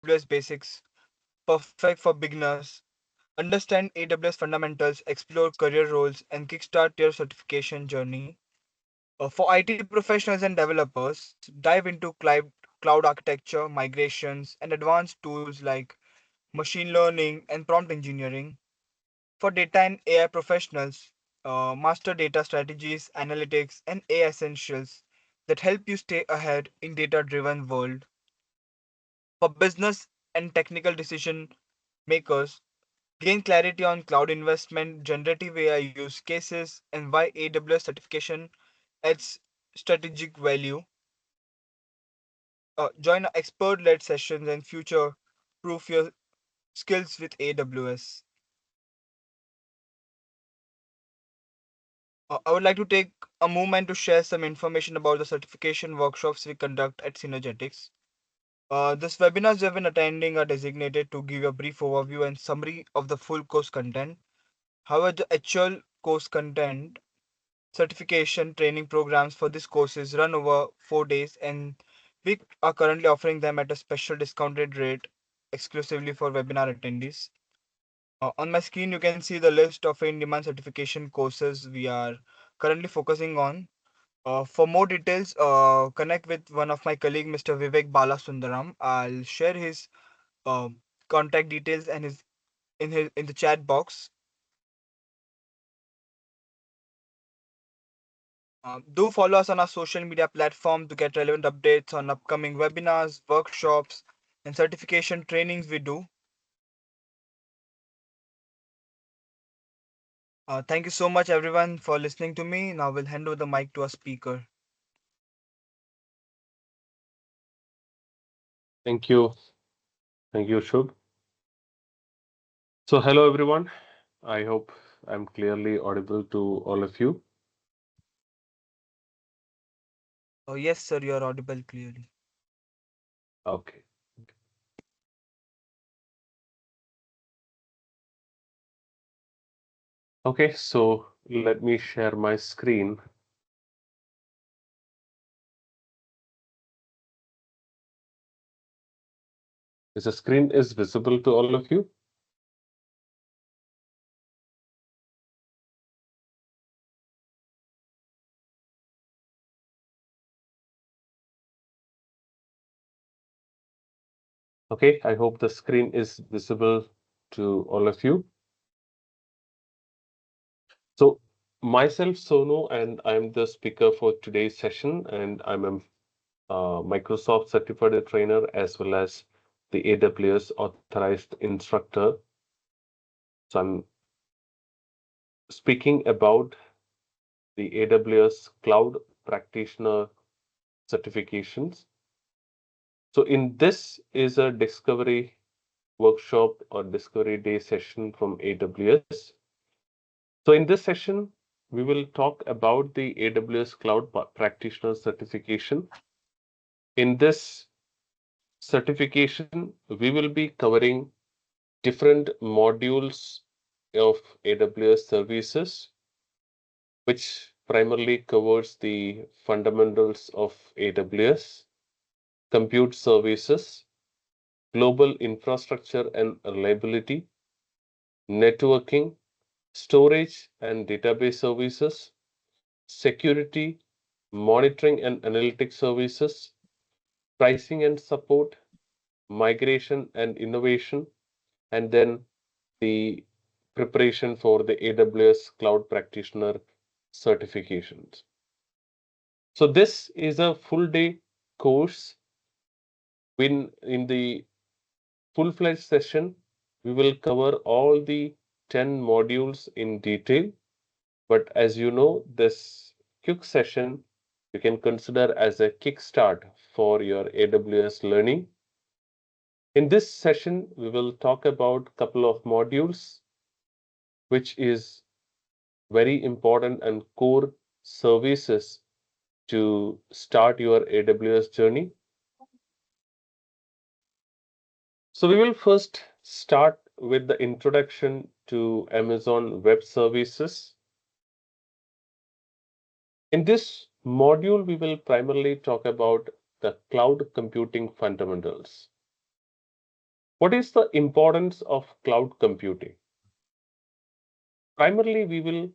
AWS basics, perfect for beginners. Understand AWS fundamentals, explore career roles, and kickstart your certification journey. For IT professionals and developers, dive into cloud architecture, migrations, and advanced tools like machine learning and prompt engineering. For data and AI professionals, master data strategies, analytics, and AI essentials that help you stay ahead in data-driven world. For business and technical decision makers, gain clarity on cloud investment, generative AI use cases, and why AWS certification adds strategic value. Join expert-led sessions and future-proof your skills with AWS. I would like to take a moment to share some information about the certification workshops we conduct at Synergetics. This webinars you have been attending are designated to give a brief overview and summary of the full course content. However, the actual course content, certification training programs for these courses run over 4 days, and we are currently offering them at a special discounted rate exclusively for webinar attendees. On my screen, you can see the list of in-demand certification courses we are currently focusing on. For more details, connect with one of my colleague, Mr. Vivek Balasundaram. I'll share his uh, contact details and his in the chat box. Do follow us on our social media platform to get relevant updates on upcoming webinars, workshops, and certification trainings we do. Thank you so much, everyone, for listening to me. Now we'll hand over the mic to our speaker. Thank you. Thank you, Shubh. So, hello everyone. I hope I'm clearly audible to all of you. Oh, yes, sir, you're audible clearly. Okay. Okay, so let me share my screen. Is the screen is visible to all of you? Okay, I hope the screen is visible to all of you. So, myself, Sonu, and I'm the speaker for today's session, and I'm a Microsoft certified trainer as well as the AWS authorized instructor. So, I'm speaking about the AWS Cloud Practitioner certifications. So, in this is a discovery workshop or discovery day session from AWS. So, in this session, we will talk about the AWS Cloud Practitioner certification. In this certification, we will be covering different modules of AWS services, which primarily covers the fundamentals of AWS, compute services, global infrastructure and reliability, networking, storage and database services, security, monitoring and analytics services, pricing and support, migration and innovation, and then the preparation for the AWS Cloud Practitioner certifications. So this is a full day course. In the full-fledged session, we will cover all the 10 modules in detail. But as you know, this quick session you can consider as a kickstart for your AWS learning. In this session, we will talk about a couple of modules, which is very important and core services to start your AWS journey. So we will first start with the introduction to Amazon Web Services. In this module, we will primarily talk about the cloud computing fundamentals. What is the importance of cloud computing? Primarily, we will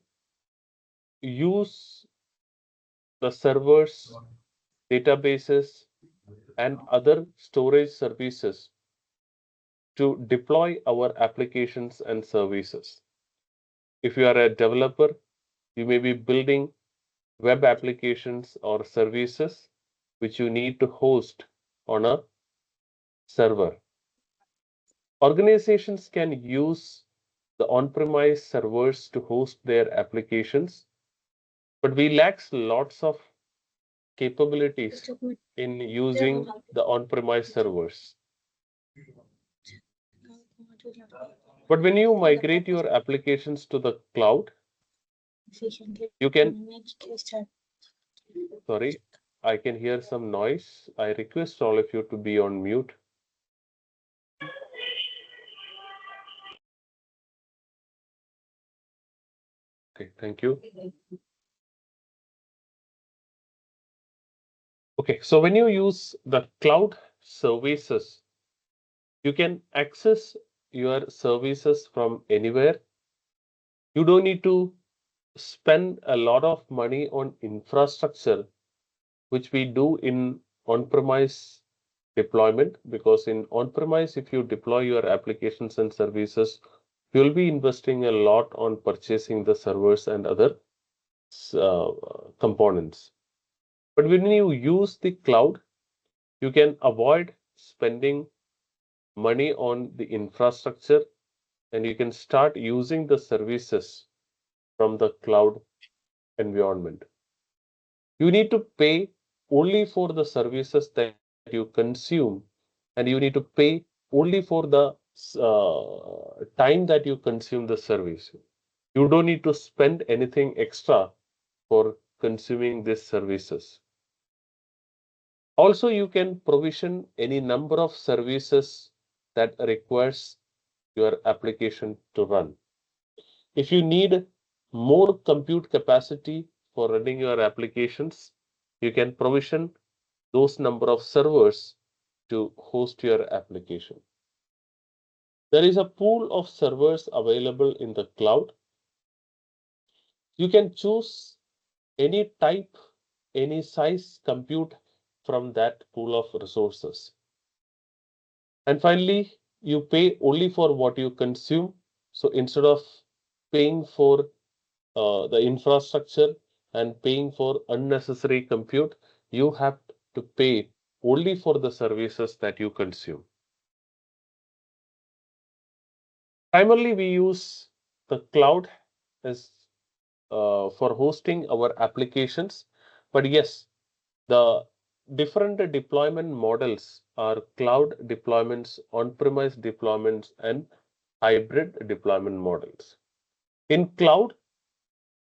use the servers, databases, and other storage services to deploy our applications and services. If you are a developer, you may be building web applications or services which you need to host on a server. Organizations can use the on-premise servers to host their applications, but we lack lots of capabilities in using the on-premise servers. But when you migrate your applications to the cloud, you can, sorry, I can hear some noise. I request all of you to be on mute. Okay, thank you. Okay, so when you use the cloud services, you can access your services from anywhere. You don't need to spend a lot of money on infrastructure, which we do in on-premise deployment, because in on-premise, if you deploy your applications and services, you'll be investing a lot on purchasing the servers and other uh, components. But when you use the cloud, you can avoid spending money on the infrastructure and you can start using the services from the cloud environment. You need to pay only for the services that you consume, and you need to pay only for the time that you consume the service. You don't need to spend anything extra for consuming these services. Also, you can provision any number of services that requires your application to run. If you need more compute capacity for running your applications, you can provision those number of servers to host your application. There is a pool of servers available in the cloud. You can choose any type, any size compute from that pool of resources. And finally, you pay only for what you consume. So instead of paying for the infrastructure and paying for unnecessary compute, you have to pay only for the services that you consume. Primarily, we use the cloud as for hosting our applications. But yes, the different deployment models are cloud deployments, on-premise deployments, and hybrid deployment models. In cloud,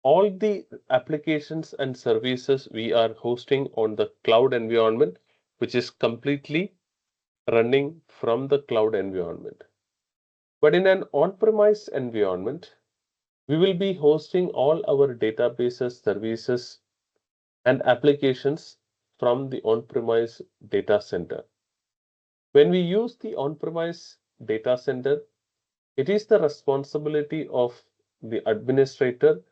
all the applications and services we are hosting on the cloud environment, which is completely running from the cloud environment. But in an on-premise environment, we will be hosting all our databases, services, and applications from the on-premise data center. When we use the on-premise data center, it is the responsibility of the administrator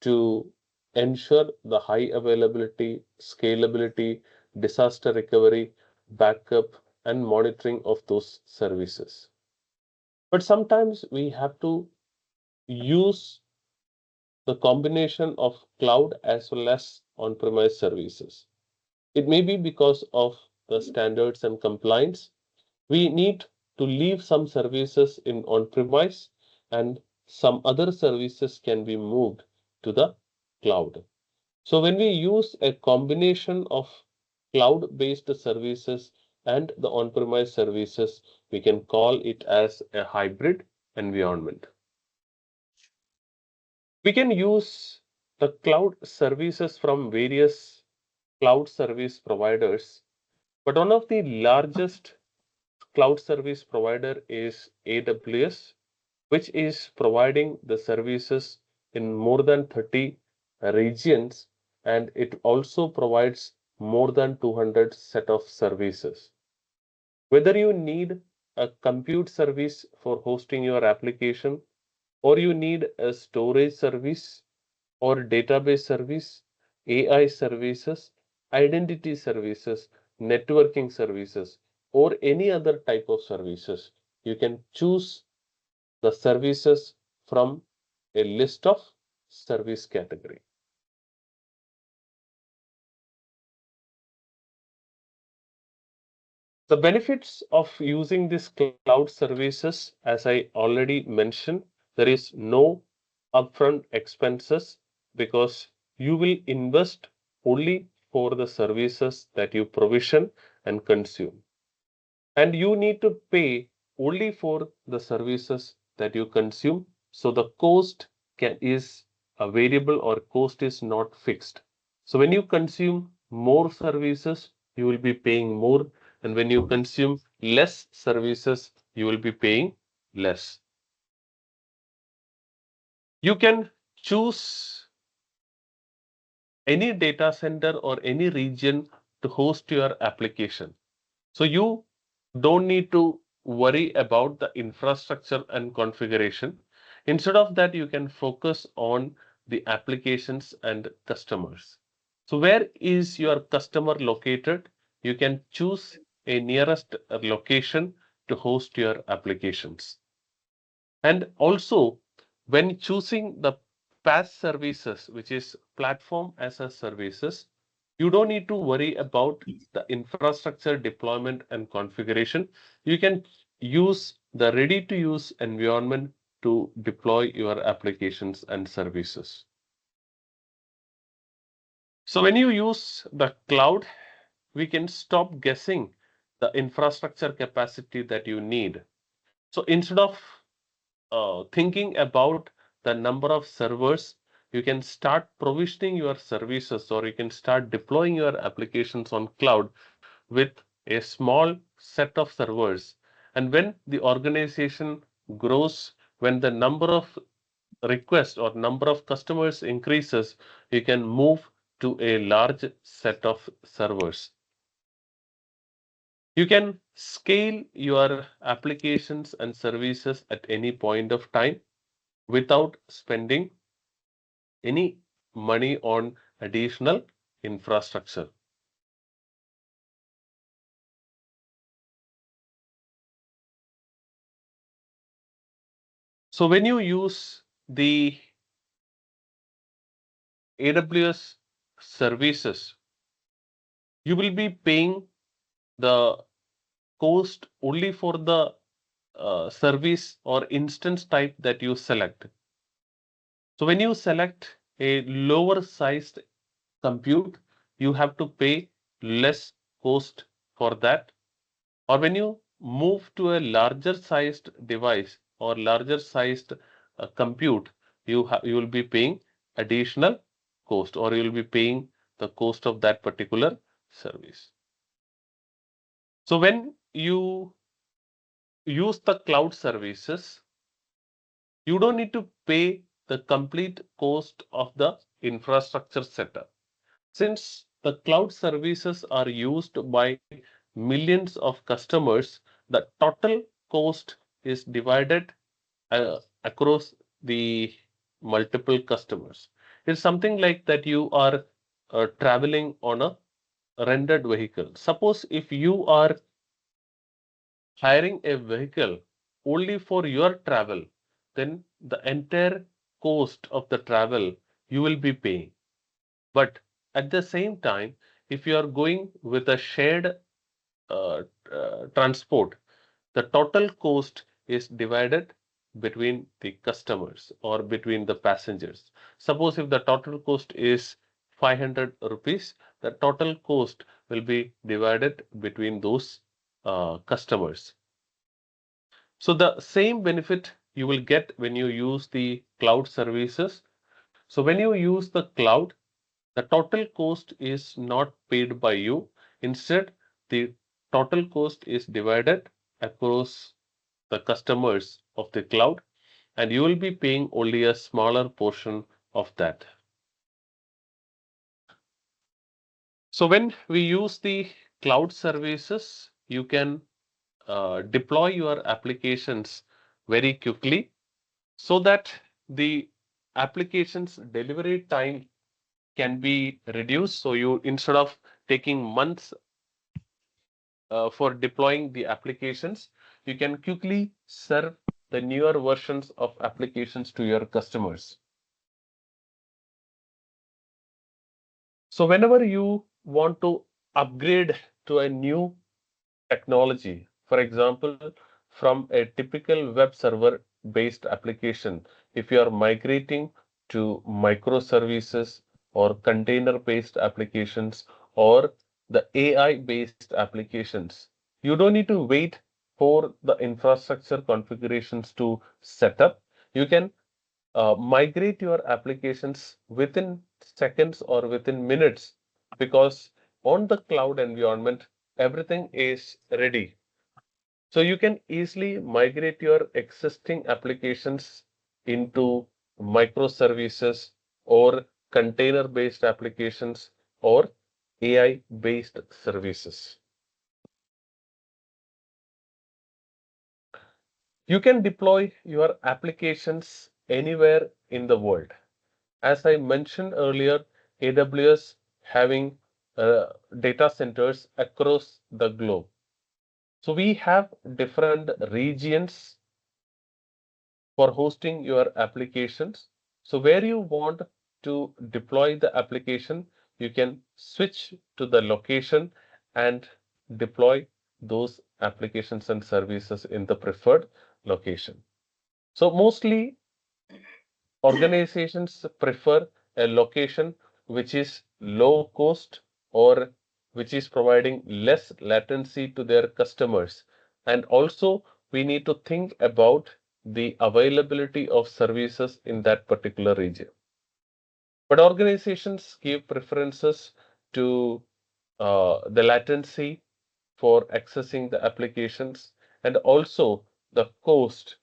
to ensure the high availability, scalability, disaster recovery, backup, and monitoring of those services. But sometimes we have to use the combination of cloud as well as on-premise services. It may be because of the standards and compliance. We need to leave some services in on-premise and some other services can be moved to the cloud. So when we use a combination of cloud-based services and the on-premise services, we can call it as a hybrid environment. We can use the cloud services from various cloud service providers, but one of the largest cloud service provider is AWS, which is providing the services in more than 30 regions, and it also provides more than 200 set of services. Whether you need a compute service for hosting your application, or you need a storage service or database service, AI services, identity services, networking services, or any other type of services, you can choose the services from a list of service category. The benefits of using these cloud services, as I already mentioned, there is no upfront expenses because you will invest only for the services that you provision and consume. And you need to pay only for the services that you consume. So the cost is a variable or cost is not fixed. So when you consume more services, you will be paying more. And when you consume less services, you will be paying less. You can choose any data center or any region to host your application. So you don't need to worry about the infrastructure and configuration. Instead of that, you can focus on the applications and customers. So where is your customer located? You can choose a nearest location to host your applications. And also, when choosing the PaaS services, which is platform as a services, you don't need to worry about the infrastructure deployment and configuration. You can use the ready to use environment to deploy your applications and services. So when you use the cloud, we can stop guessing the infrastructure capacity that you need. So instead of thinking about the number of servers, you can start provisioning your services or you can start deploying your applications on cloud with a small set of servers. And when the organization grows, when the number of requests or number of customers increases, you can move to a large set of servers. You can scale your applications and services at any point of time without spending any money on additional infrastructure. So when you use the AWS services, you will be paying the cost only for the service or instance type that you select. So when you select a lower sized compute, you have to pay less cost for that. Or when you move to a larger sized device or larger sized compute, you will be paying additional cost or you will be paying the cost of that particular service. So when you use the cloud services, you don't need to pay the complete cost of the infrastructure setup. Since the cloud services are used by millions of customers, the total cost is divided across the multiple customers. It's something like that you are traveling on a rented vehicle. Suppose if you are hiring a vehicle only for your travel, then the entire cost of the travel you will be paying. But at the same time, if you are going with a shared transport, the total cost is divided between the customers or between the passengers. Suppose if the total cost is 500 rupees, the total cost will be divided between those customers. So the same benefit you will get when you use the cloud services. So when you use the cloud, the total cost is not paid by you. Instead, the total cost is divided across the customers of the cloud, and you will be paying only a smaller portion of that. So when we use the cloud services, you can deploy your applications very quickly so that the application's delivery time can be reduced. So you, instead of taking months for deploying the applications, you can quickly serve the newer versions of applications to your customers. So whenever you want to upgrade to a new technology, for example, from a typical web server based application, if you are migrating to microservices or container based applications or the AI based applications, you don't need to wait for the infrastructure configurations to set up. You can migrate your applications within seconds or within minutes, because on the cloud environment, everything is ready. So you can easily migrate your existing applications into microservices or container based applications or AI based services. You can deploy your applications anywhere in the world. As I mentioned earlier, AWS having data centers across the globe. So we have different regions for hosting your applications. So where you want to deploy the application, you can switch to the location and deploy those applications and services in the preferred location. So mostly organizations prefer a location which is low cost or which is providing less latency to their customers. And also, we need to think about the availability of services in that particular region. But organizations give preferences to the latency for accessing the applications and also the cost.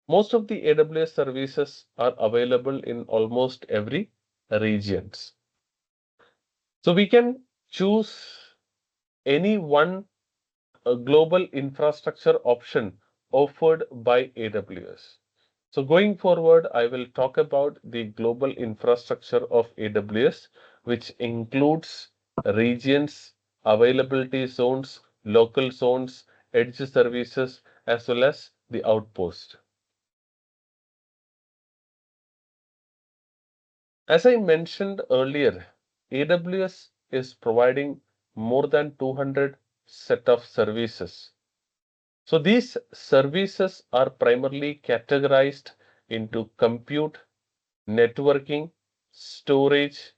Most of the AWS services are available in almost every regions. So we can choose any one global infrastructure option offered by AWS. So going forward, I will talk about the global infrastructure of AWS, which includes regions, availability zones, local zones, edge services, as well as the outpost. As I mentioned earlier, AWS is providing more than 200 set of services. So these services are primarily categorized into compute, networking, storage,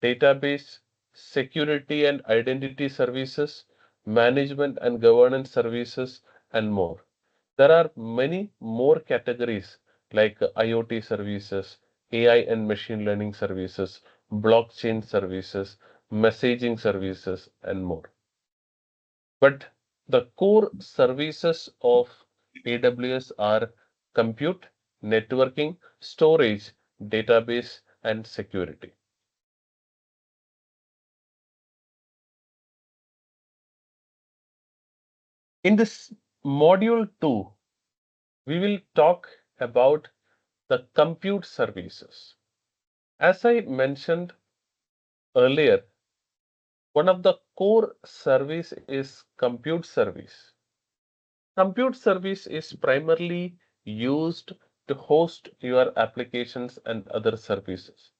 database, security and identity services, management and governance services, and more. There are many more categories like IoT services, AI and machine learning services, blockchain services, messaging services, and more. But the core services of AWS are compute, networking, storage, database, and security. In this module 2, we will talk about the compute services. As I mentioned earlier, one of the core service is compute service. Compute service is primarily used to host your applications and other services.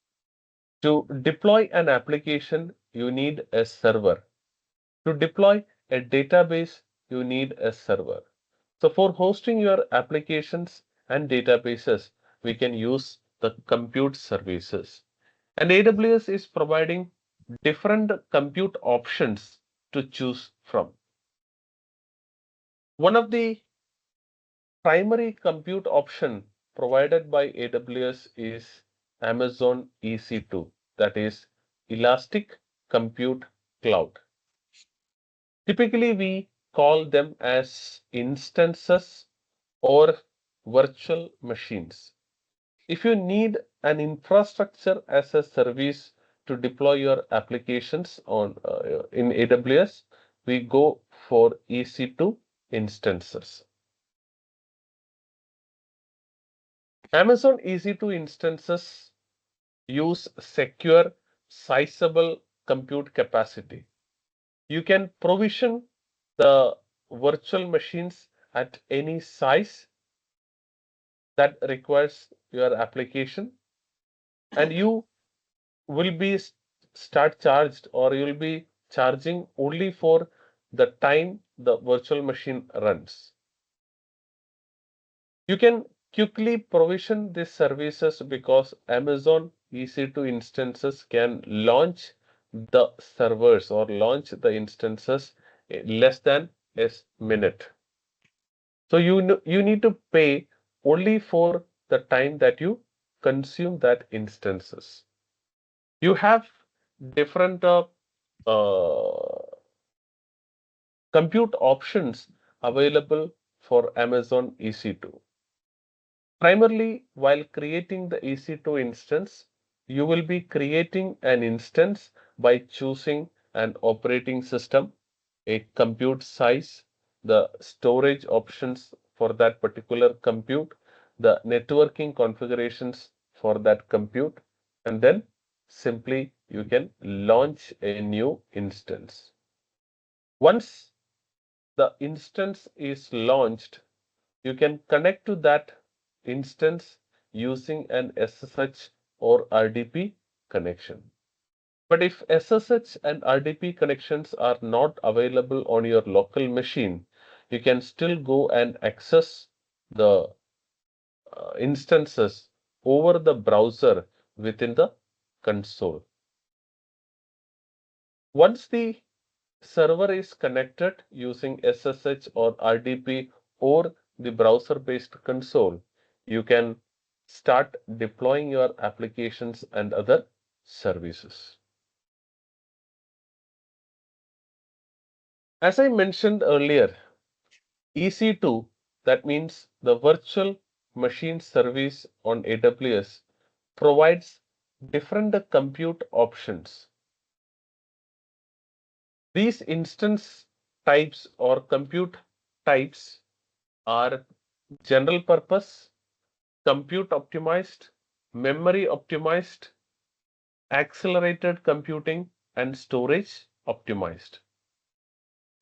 To deploy an application, you need a server. To deploy a database, you need a server. So for hosting your applications and databases, we can use the compute services. And AWS is providing different compute options to choose from. One of the primary compute option provided by AWS is Amazon EC2, that is Elastic Compute Cloud. Typically, we call them as instances or virtual machines. If you need an infrastructure as a service to deploy your applications on in AWS, we go for EC2 instances. Amazon EC2 instances use secure, sizable compute capacity. You can provision the virtual machines at any size that requires your application, and you will be start charged, or you will be charging only for the time the virtual machine runs. You can quickly provision these services because Amazon EC2 instances can launch the servers or launch the instances in less than a minute. So you need to pay only for the time that you consume that instances. You have different compute options available for Amazon EC2. Primarily, while creating the EC2 instance, you will be creating an instance by choosing an operating system, a compute size, the storage options for that particular compute, the networking configurations for that compute, and then simply you can launch a new instance. Once the instance is launched, you can connect to that instance using an SSH or RDP connection. But if SSH and RDP connections are not available on your local machine, you can still go and access the instances over the browser within the console. Once the server is connected using SSH or RDP or the browser-based console, you can start deploying your applications and other services. As I mentioned earlier, EC2, that means the virtual machine service on AWS, provides different compute options. These instance types or compute types are general purpose, compute optimized, memory optimized, accelerated computing, and storage optimized.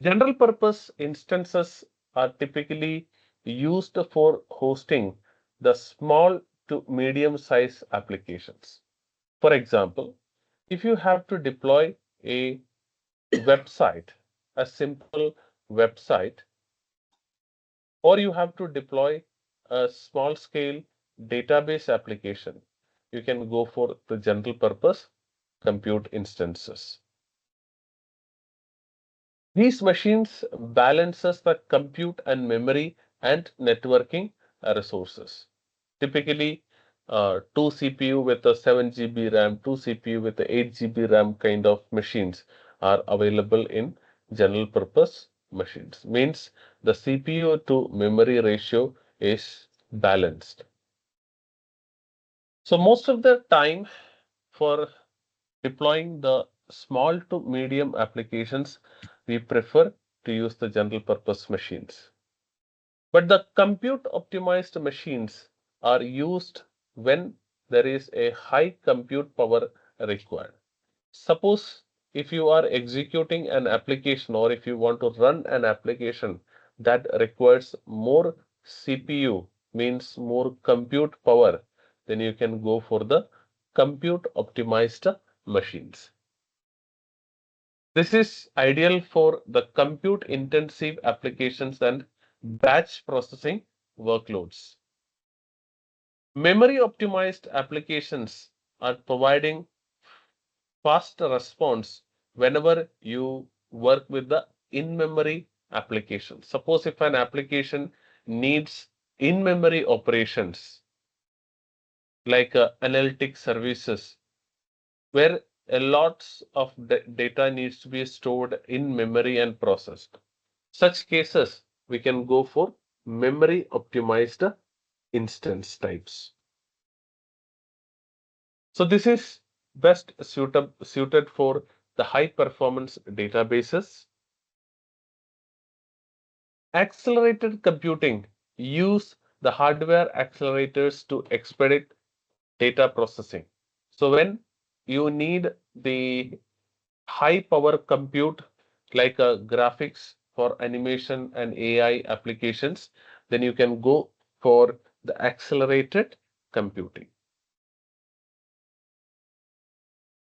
General purpose instances are typically used for hosting the small to medium size applications. For example, if you have to deploy a website, a simple website, or you have to deploy a small scale database application, you can go for the general purpose compute instances. These machines balances the compute and memory and networking resources. Typically, 2 CPU with a 7 GB RAM, 2 CPU with a 8 GB RAM kind of machines are available in general purpose machines. Means the CPU to memory ratio is balanced. So most of the time for deploying the small to medium applications, we prefer to use the general purpose machines. But the compute optimized machines are used when there is a high compute power required. Suppose if you are executing an application or if you want to run an application that requires more CPU, means more compute power, then you can go for the compute optimized machines. This is ideal for the compute intensive applications and batch processing workloads. Memory optimized applications are providing fast response whenever you work with the in-memory application. Suppose if an application needs in-memory operations like analytic services, where a lots of data needs to be stored in memory and processed. Such cases, we can go for memory optimized instance types. So this is best suited for the high performance databases, Accelerated computing use the hardware accelerators to expedite data processing. So when you need the high power compute like graphics for animation and AI applications, then you can go for the accelerated computing.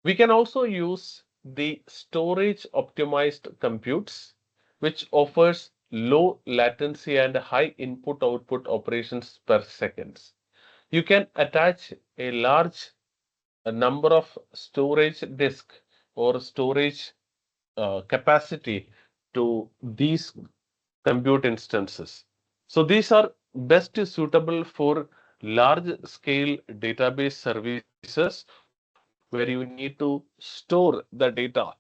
We can also use the storage optimized computes, which offers low latency and high input output operations per seconds. You can attach a large number of storage disk or storage capacity to these compute instances. So these are best suitable for large scale database services where you need to store the data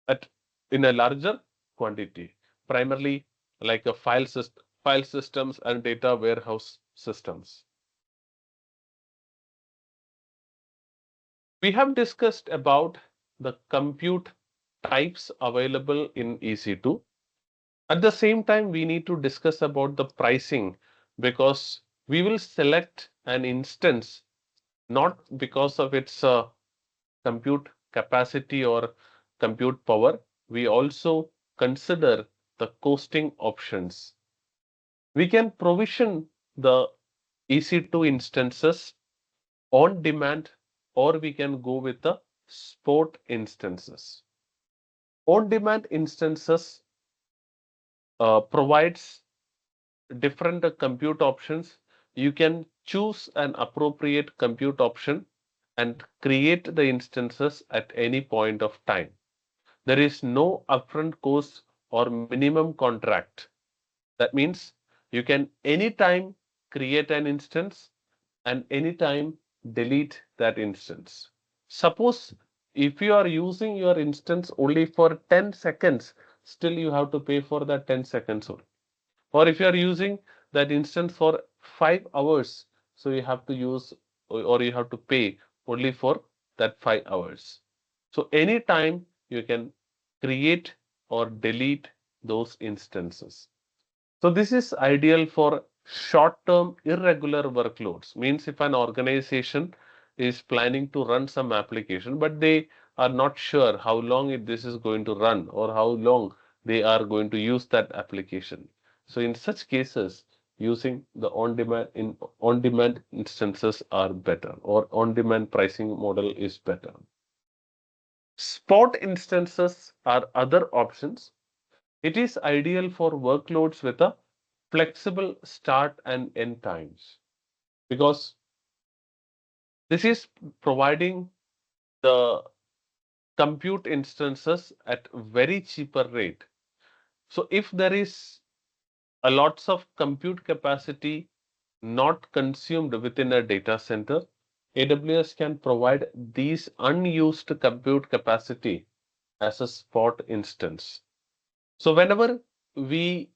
at in a larger quantity, primarily like a file systems and data warehouse systems. We have discussed about the compute types available in EC2. At the same time, we need to discuss about the pricing because we will select an instance not because of its compute capacity or compute power. We also consider the costing options. We can provision the EC2 instances on demand, or we can go with the spot instances. On demand instances provides different compute options. You can choose an appropriate compute option and create the instances at any point of time. There is no upfront cost or minimum contract. That means you can anytime create an instance and anytime delete that instance. Suppose if you are using your instance only for 10 seconds, still you have to pay for that 10 seconds only. Or if you are using that instance for 5 hours, so you have to use or you have to pay only for that 5 hours. So anytime you can create or delete those instances. So this is ideal for short-term irregular workloads. Means if an organization is planning to run some application, but they are not sure how long this is going to run or how long they are going to use that application. So in such cases, using the on-demand instances are better, or on-demand pricing model is better. Spot instances are other options. It is ideal for workloads with a flexible start and end times because this is providing the compute instances at very cheaper rate. So if there is a lots of compute capacity not consumed within a data center, AWS can provide these unused compute capacity as a spot instance. So whenever we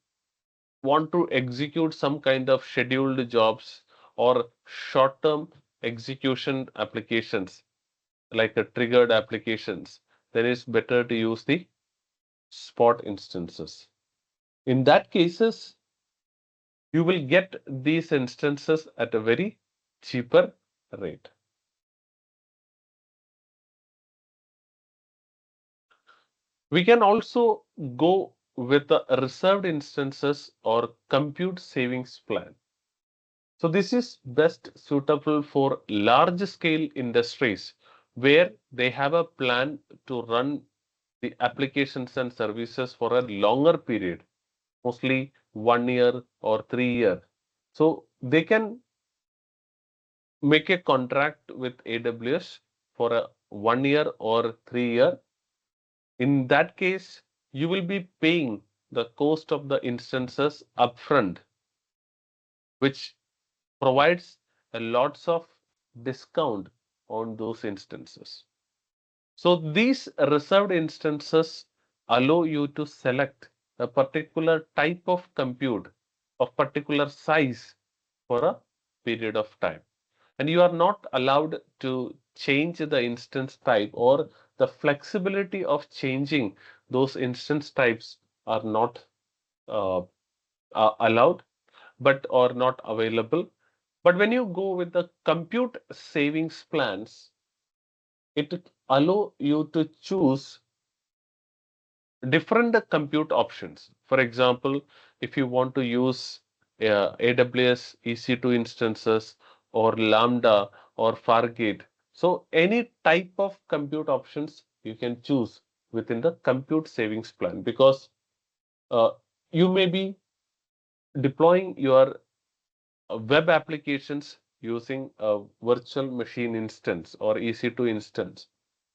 want to execute some kind of scheduled jobs or short-term execution applications like a triggered applications, then it's better to use the spot instances. In that cases, you will get these instances at a very cheaper rate. We can also go with the reserved instances or compute savings plan. So this is best suitable for large scale industries where they have a plan to run the applications and services for a longer period, mostly 1 year or 3 year. So they can make a contract with AWS for a 1 year or 3 year. In that case, you will be paying the cost of the instances upfront, which provides a lots of discount on those instances. So these reserved instances allow you to select a particular type of compute of particular size for a period of time. And you are not allowed to change the instance type, or the flexibility of changing those instance types are not uh, allowed, but or not available. But when you go with the compute savings plans, it allow you to choose different compute options. For example, if you want to use AWS EC2 instances or Lambda or Fargate, so any type of compute options you can choose within the compute savings plan, because uh, you may be deploying your web applications using a virtual machine instance or EC2 instance,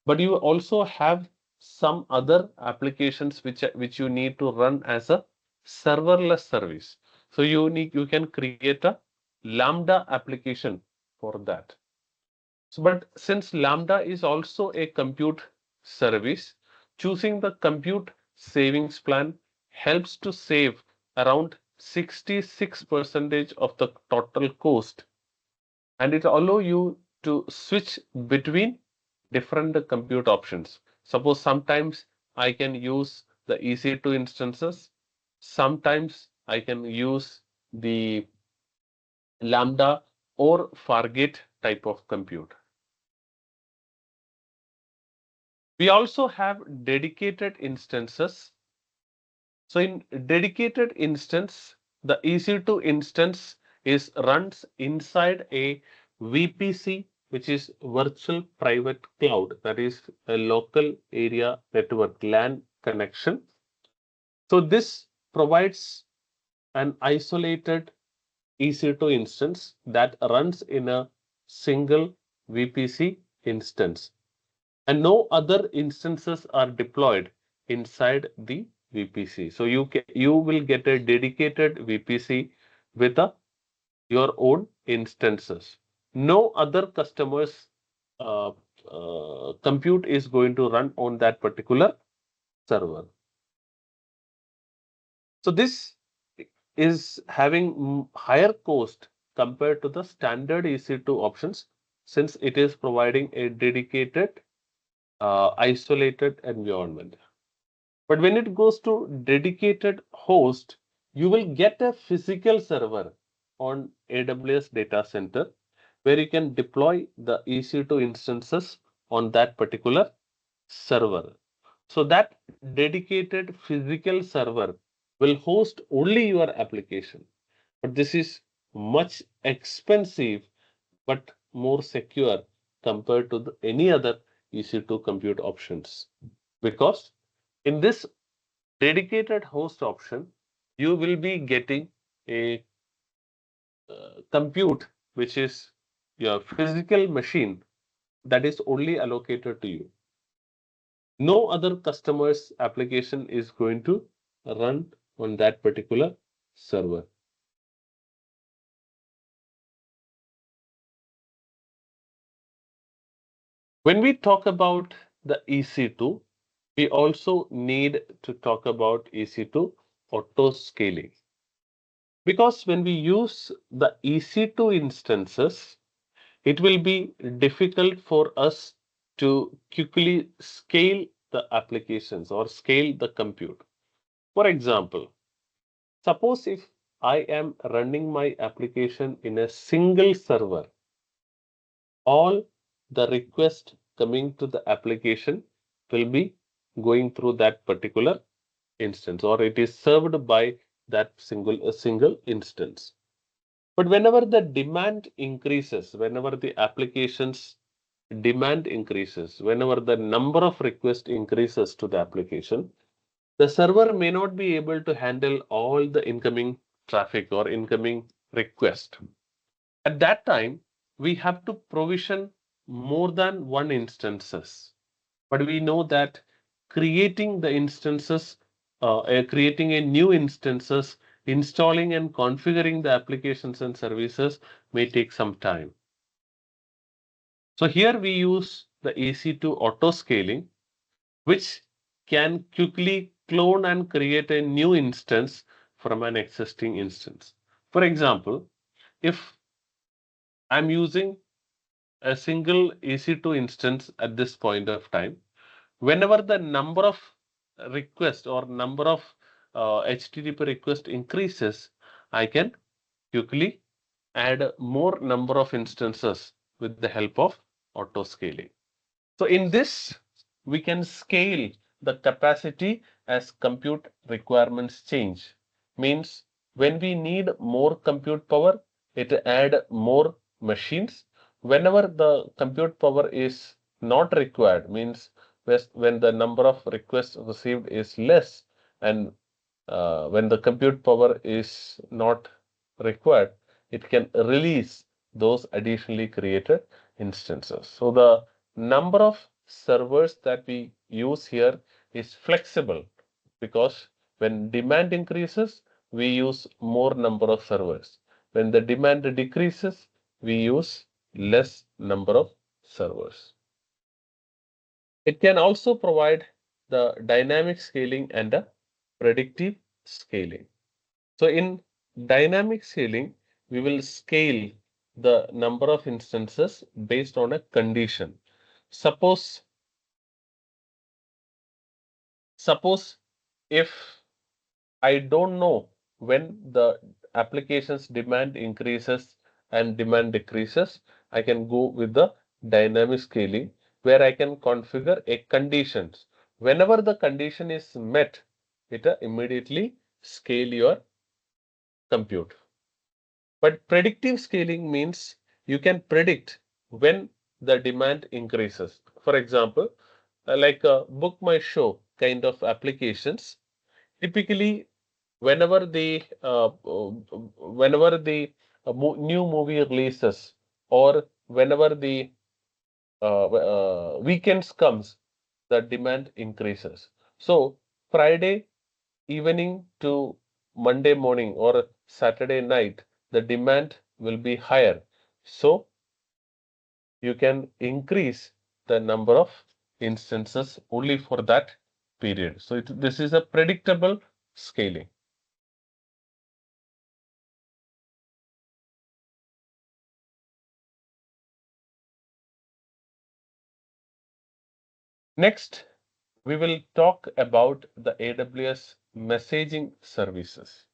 but you also have some other applications which you need to run as a serverless service. So you can create a Lambda application for that. So, but since Lambda is also a compute service, choosing the compute savings plan helps to save around 66% of the total cost, and it allow you to switch between different compute options. Suppose sometimes I can use the EC2 instances, sometimes I can use the Lambda or Fargate type of compute. We also have dedicated instances. So in dedicated instance, the EC2 instance is runs inside a VPC, which is virtual private cloud, that is a local area network LAN connection. So this provides an isolated EC2 instance that runs in a single VPC instance, and no other instances are deployed inside the VPC. So you will get a dedicated VPC with your own instances. No other customers compute is going to run on that particular server. So this is having higher cost compared to the standard EC2 options, since it is providing a dedicated isolated environment. But when it goes to dedicated host, you will get a physical server on AWS data center where you can deploy the EC2 instances on that particular server. So that dedicated physical server will host only your application. But this is much expensive but more secure compared to any other EC2 compute options, because in this dedicated host option, you will be getting a compute which is your physical machine that is only allocated to you. No other customer's application is going to run on that particular server. When we talk about the EC2, we also need to talk about EC2 auto scaling. Because when we use the EC2 instances, it will be difficult for us to quickly scale the applications or scale the compute. For example, suppose if I am running my application in a single server, all the requests coming to the application will be going through that particular instance, or it is served by that single instance. But whenever the demand increases, whenever the application's demand increases, whenever the number of requests increases to the application, the server may not be able to handle all the incoming traffic or incoming request. At that time, we have to provision more than one instances. But we know that creating the instances, creating a new instances, installing and configuring the applications and services may take some time. So here we use the EC2 auto scaling, which can quickly clone and create a new instance from an existing instance. For example, if I'm using a single EC2 instance at this point of time, whenever the number of requests or number of HTTP request increases, I can quickly add more number of instances with the help of auto scaling. So in this, we can scale the capacity as compute requirements change. Means when we need more compute power, it add more machines. Whenever the compute power is not required, means when the number of requests received is less, and when the compute power is not required, it can release those additionally created instances. So the number of servers that we use here is flexible, because when demand increases, we use more number of servers. When the demand decreases, we use less number of servers. It can also provide the dynamic scaling and a predictive scaling. So in dynamic scaling, we will scale the number of instances based on a condition. Suppose if I don't know when the application's demand increases and demand decreases, I can go with the dynamic scaling, where I can configure a conditions. Whenever the condition is met, it immediately scale your compute. But predictive scaling means you can predict when the demand increases. For example, like a book my show kind of applications, typically whenever the new movie releases, or whenever the weekends comes, the demand increases. So Friday evening to Monday morning or Saturday night, the demand will be higher. So you can increase the number of instances only for that period. So this is a predictable scaling. Next, we will talk about the AWS messaging services.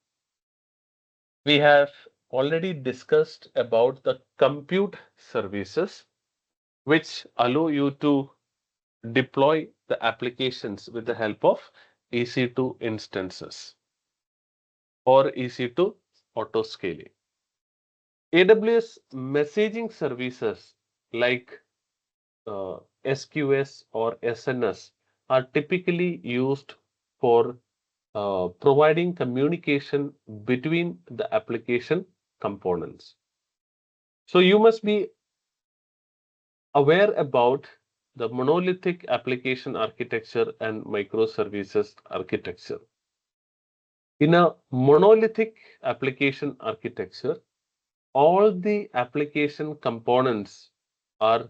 We have already discussed about the compute services, which allow you to deploy the applications with the help of EC2 instances or EC2 auto scaling. AWS messaging services like SQS or SNS are typically used for providing communication between the application components. So you must be aware about the monolithic application architecture and microservices architecture. In a monolithic application architecture, all the application components are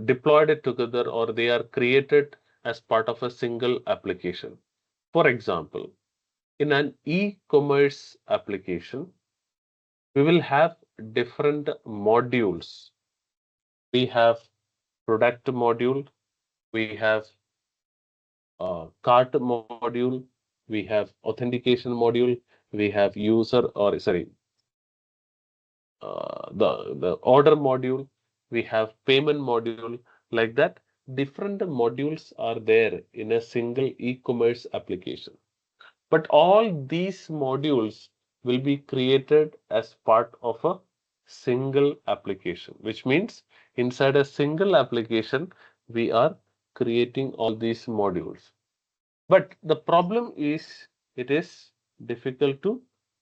deployed together, or they are created as part of a single application. For example, in an e-commerce application, we will have different modules. We have product module, we have cart module, we have authentication module, we have user or sorry, the order module, we have payment module. Like that, different modules are there in a single e-commerce application. But all these modules will be created as part of a single application, which means inside a single application, we are creating all these modules. But the problem is it is difficult to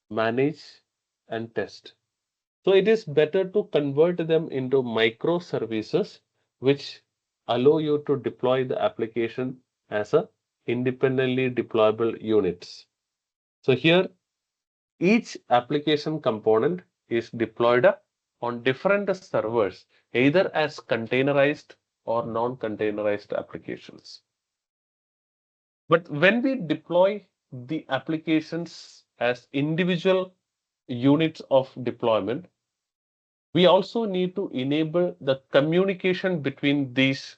manage and test. So it is better to convert them into microservices, which allow you to deploy the application as a independently deployable units. So here, each application component is deployed on different servers, either as containerized or non-containerized applications. But when we deploy the applications as individual units of deployment, we also need to enable the communication between these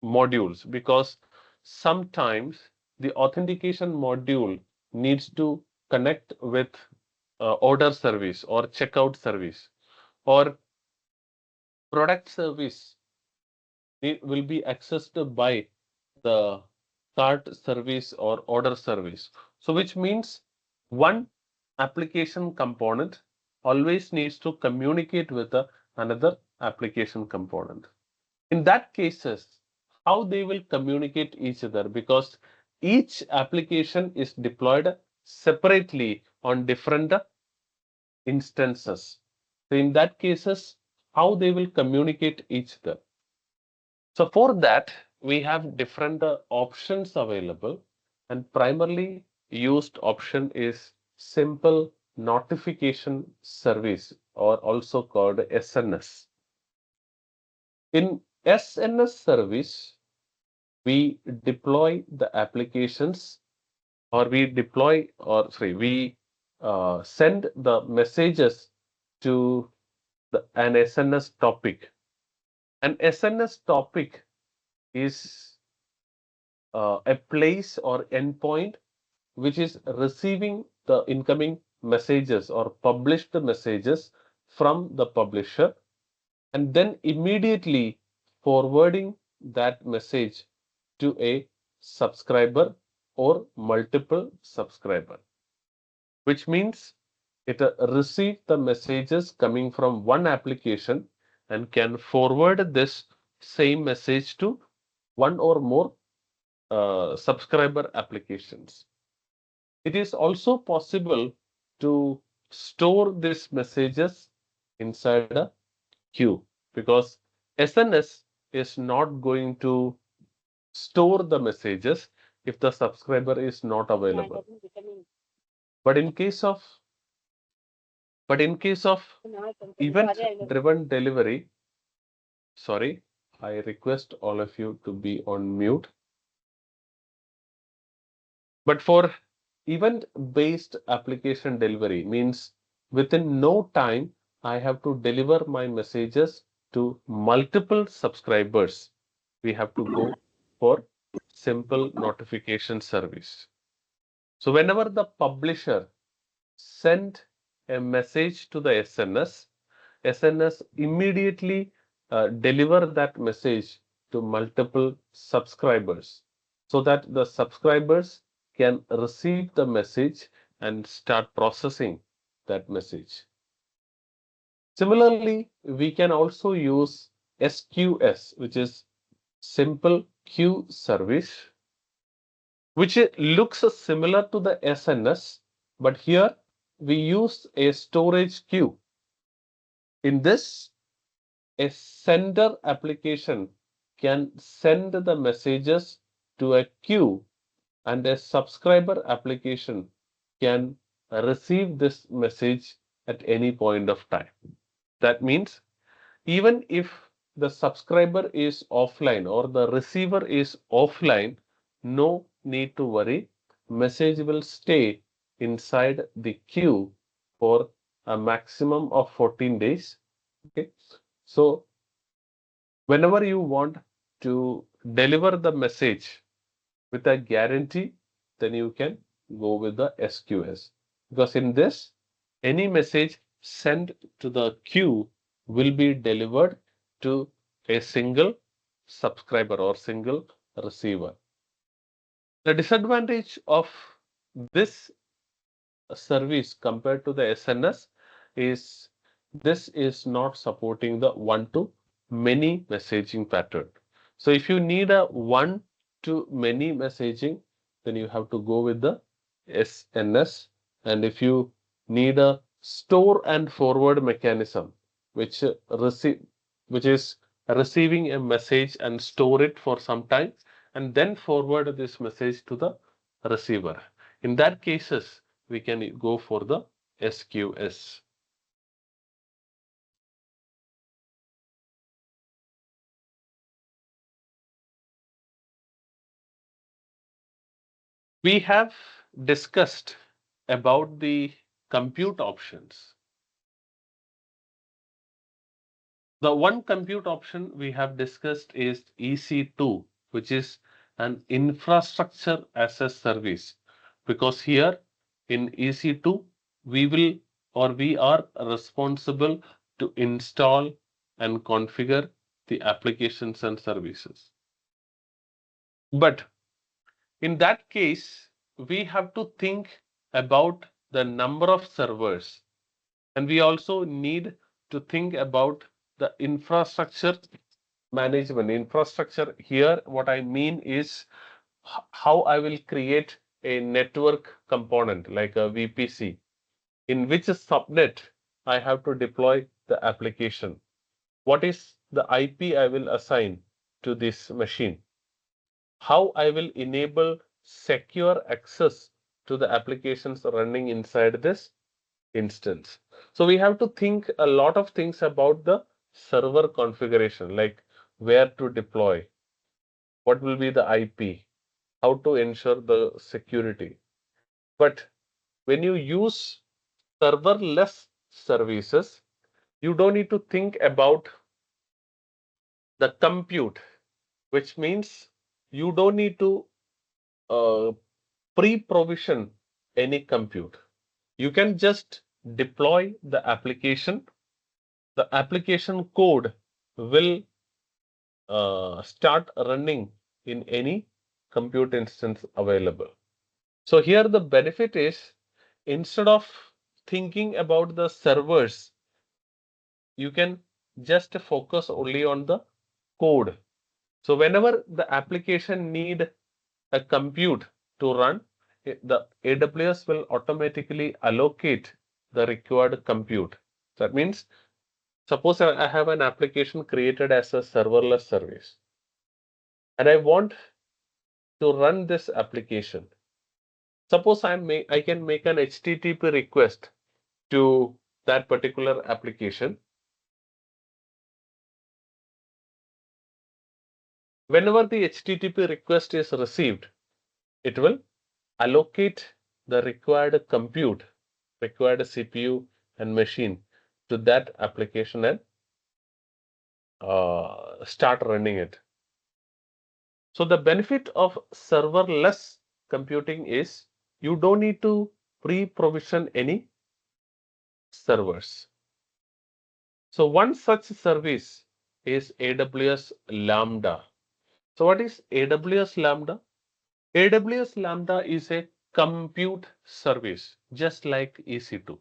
modules, because sometimes the authentication module needs to connect with order service or checkout service or product service will be accessed by the cart service or order service. So which means one application component always needs to communicate with another application component. In that cases, how they will communicate each other, because each application is deployed separately on different instances. So in that cases, how they will communicate each other. So for that, we have different options available, and primarily used option is simple notification service, or also called SNS. In SNS service, we deploy the applications, or we deploy, or sorry, we send the messages to an SNS topic. An SNS topic is a place or endpoint which is receiving the incoming messages or published messages from the publisher, and then immediately forwarding that message to a subscriber or multiple subscriber, which means it receives the messages coming from one application and can forward this same message to one or more subscriber applications. It is also possible to store these messages inside a queue, because SNS is not going to store the messages if the subscriber is not available. But in case of event driven delivery, sorry, I request all of you to be on mute. But for event-based application delivery means within no time, I have to deliver my messages to multiple subscribers. We have to go for simple notification service. So whenever the publisher send a message to the SNS immediately deliver that message to multiple subscribers, so that the subscribers can receive the message and start processing that message. Similarly, we can also use SQS, which is simple queue service, which looks similar to the SNS, but here we use a storage queue. In this, a sender application can send the messages to a queue, and a subscriber application can receive this message at any point of time. That means even if the subscriber is offline or the receiver is offline, no need to worry. Message will stay inside the queue for a maximum of 14 days. Okay. So whenever you want to deliver the message with a guarantee, then you can go with the SQS, because in this, any message sent to the queue will be delivered to a single subscriber or single receiver. The disadvantage of this service compared to the SNS is this is not supporting the one to many messaging pattern. So if you need a one to many messaging, then you have to go with the SNS. And if you need a store and forward mechanism, which which is receiving a message and store it for some time and then forward this message to the receiver. In that cases, we can go for the SQS. We have discussed about the compute options. The one compute option we have discussed is EC2, which is an infrastructure as a service, because here in EC2 we will or we are responsible to install and configure the applications and services. But in that case, we have to think about the number of servers, and we also need to think about the infrastructure management. Infrastructure here, what I mean is how I will create a network component like a VPC, in which subnet I have to deploy the application. What is the IP I will assign to this machine? How I will enable secure access to the applications running inside this instance. So we have to think a lot of things about the server configuration, like where to deploy, what will be the IP, how to ensure the security. But when you use serverless services, you don't need to think about the compute, which means you don't need to uh, pre-provision any compute. You can just deploy the application. The application code will start running in any compute instance available. So here the benefit is, instead of thinking about the servers, you can just focus only on the code. So whenever the application need a compute to run, the AWS will automatically allocate the required compute. That means, suppose I have an application created as a serverless service, and I want to run this application. Suppose I can make an HTTP request to that particular application. Whenever the HTTP request is received, it will allocate the required compute, required CPU and machine to that application and start running it. So the benefit of serverless computing is you don't need to pre-provision any servers. So one such service is AWS Lambda. So what is AWS Lambda? AWS Lambda is a compute service, just like EC2.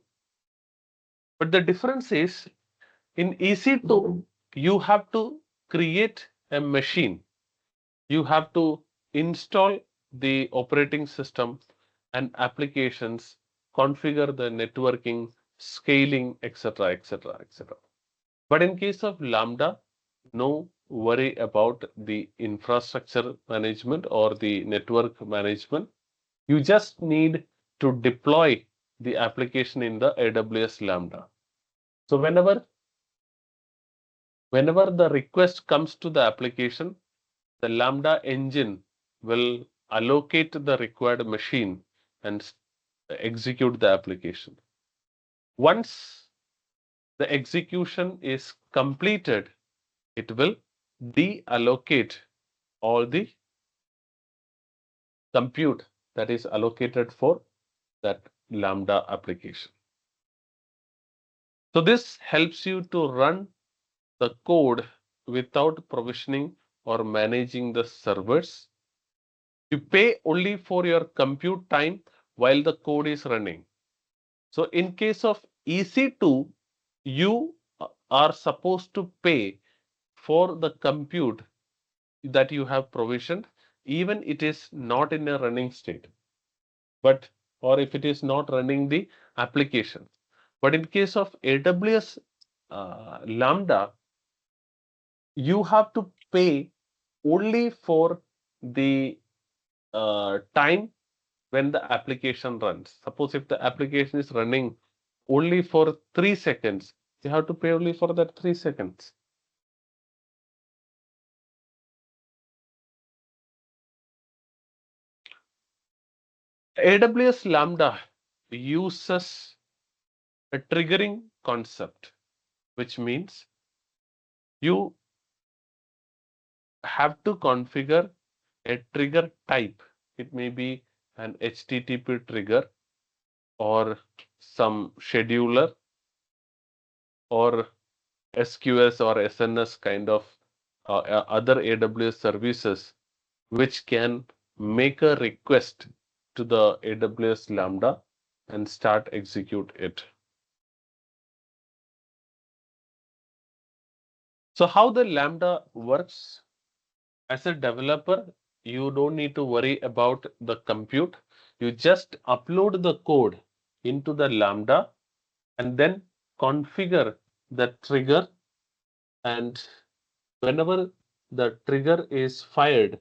But the difference is, in EC2, you have to create a machine. You have to install the operating system and applications, configure the networking, scaling, etc., etc., etc. But in case of Lambda, no worry about the infrastructure management or the network management. You just need to deploy the application in the AWS Lambda. So whenever the request comes to the application, the Lambda engine will allocate the required machine and execute the application. Once the execution is completed, it will deallocate all the compute that is allocated for that Lambda application. So this helps you to run the code without provisioning or managing the servers. You pay only for your compute time while the code is running. So in case of EC2, you are supposed to pay for the compute that you have provisioned, even it is not in a running state, but or if it is not running the application. But in case of AWS Lambda, you have to pay only for the time when the application runs. Suppose if the application is running only for 3 seconds, you have to pay only for that 3 seconds. AWS Lambda uses a triggering concept, which means you have to configure a trigger type. It may be an HTTP trigger or some scheduler or SQS or SNS kind of other AWS services which can make a request to the AWS Lambda and start execute it. So how the Lambda works? As a developer, you don't need to worry about the compute. You just upload the code into the Lambda and then configure the trigger, and whenever the trigger is fired,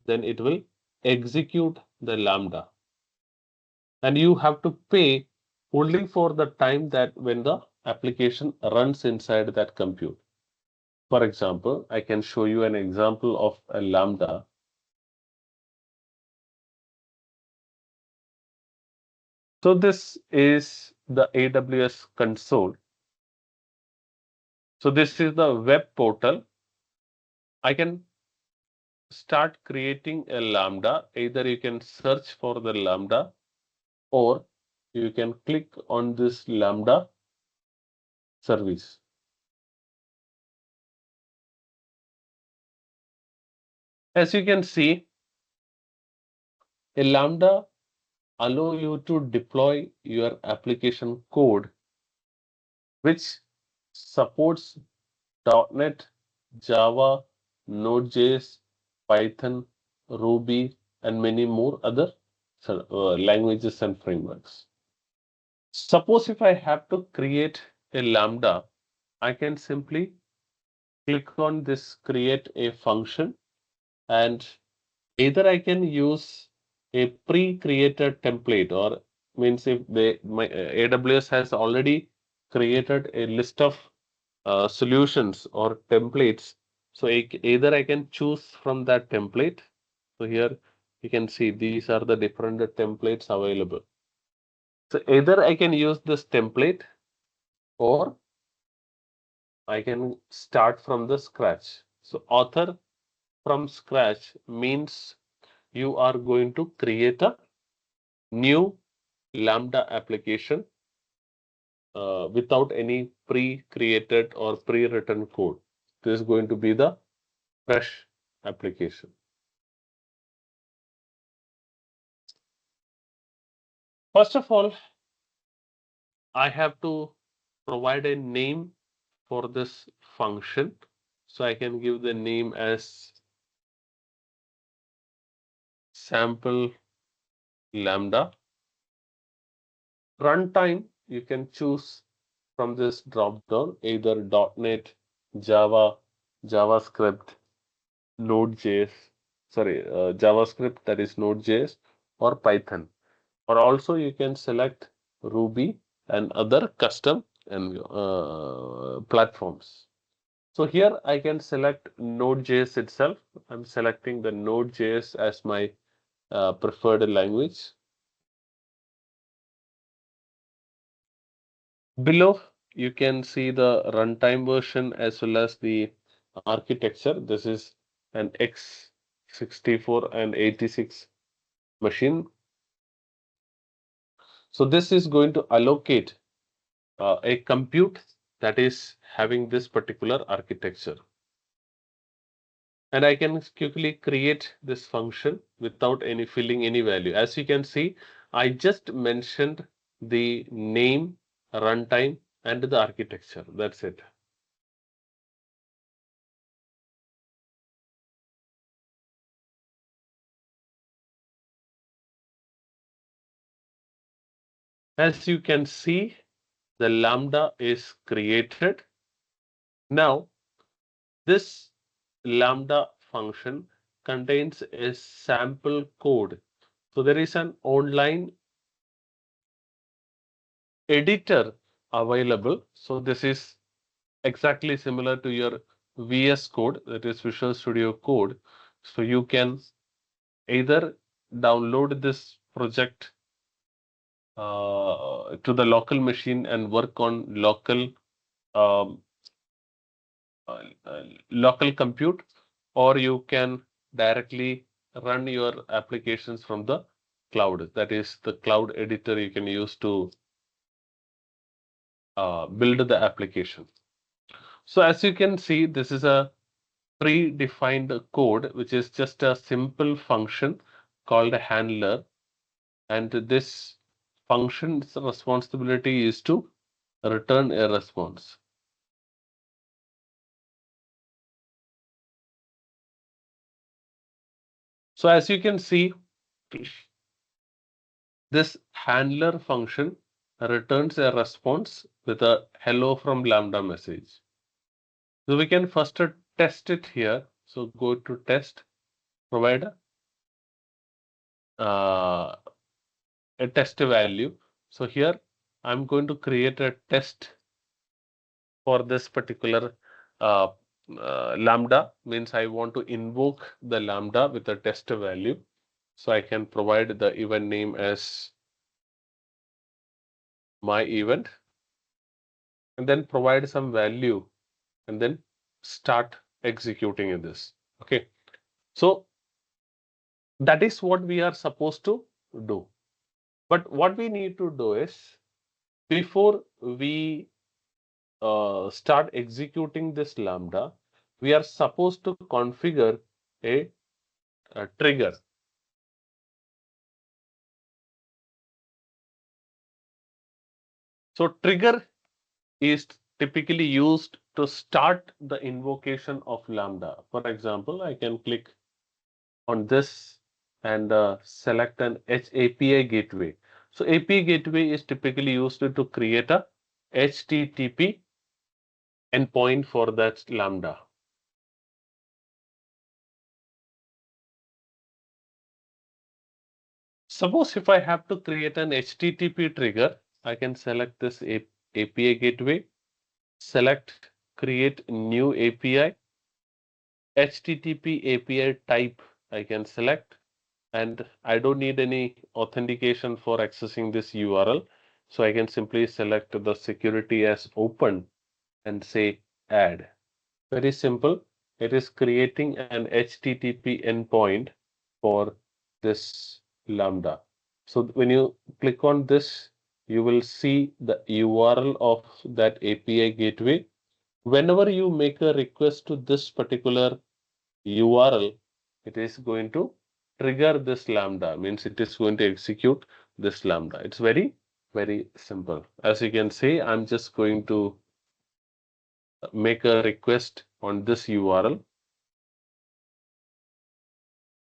then it will execute the Lambda. And you have to pay only for the time that when the application runs inside that compute. For example, I can show you an example of a Lambda. So this is the AWS console. So this is the web portal. I can start creating a Lambda. Either you can search for the Lambda or you can click on this Lambda service. As you can see, a Lambda allow you to deploy your application code which supports .NET, Java, Node.js, Python, Ruby, and many more other languages and frameworks. Suppose if I have to create a Lambda, I can simply click on this create a function, and either I can use a pre-created template, or means if my AWS has already created a list of solutions or templates. So either I can choose from that template. So here you can see these are the different templates available. So either I can use this template or I can start from the scratch. So author from scratch means you are going to create a new Lambda application without any pre-created or pre-written code. This is going to be the fresh application. First of all, I have to provide a name for this function. So I can give the name as sample lambda. Runtime, you can choose from this drop down either .NET, Java, JavaScript, Node.js, JavaScript, that is Node.js, or Python. Or also you can select Ruby and other custom and platforms. So here I can select Node.js itself. I'm selecting the Node.js as my preferred language. Below, you can see the runtime version as well as the architecture. This is an x64 and 86 machine. So this is going to allocate a compute that is having this particular architecture. And I can quickly create this function without any filling any value. As you can see, I just mentioned the name, runtime, and the architecture. That's it. As you can see, the Lambda is created. Now, this Lambda function contains a sample code. So there is an online editor available. So this is exactly similar to your VS Code, that is Visual Studio Code. So you can either download this project to the local machine and work on um, uh, local compute, or you can directly run your applications from the cloud. That is the cloud editor you can use to build the application. So as you can see, this is a predefined code, which is just a simple function called a handler. And this function's responsibility is to return a response. So as you can see, this handler function returns a response with a hello from Lambda message. So we can first test it here. So go to test, provide a test value. So here I'm going to create a test for this particular uh, Lambda, means I want to invoke the Lambda with a test value. So I can provide the event name as my event and then provide some value and then start executing in this. Okay. So that is what we are supposed to do. But what we need to do is before we start executing this Lambda, we are supposed to configure a trigger. So trigger is typically used to start the invocation of Lambda. For example, I can click on this and select an API gateway. So API gateway is typically used to create a HTTP endpoint for that Lambda. Suppose if I have to create an HTTP trigger, I can select this API gateway, select create new API, HTTP API type I can select, and I don't need any authentication for accessing this URL. So I can simply select the security as open and say add. Very simple. It is creating an HTTP endpoint for this Lambda. So when you click on this, you will see the URL of that API gateway. Whenever you make a request to this particular URL, it is going to trigger this Lambda, means it is going to execute this Lambda. It's very, very simple. As you can see, I'm just going to make a request on this URL.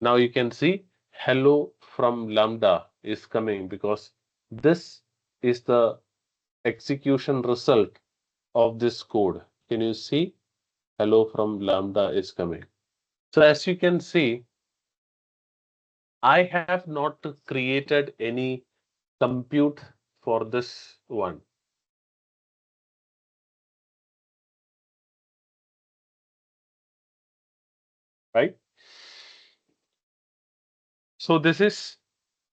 Now you can see hello from Lambda is coming because this is the execution result of this code. Can you see hello from Lambda is coming? So as you can see, I have not created any compute for this one, right? So this is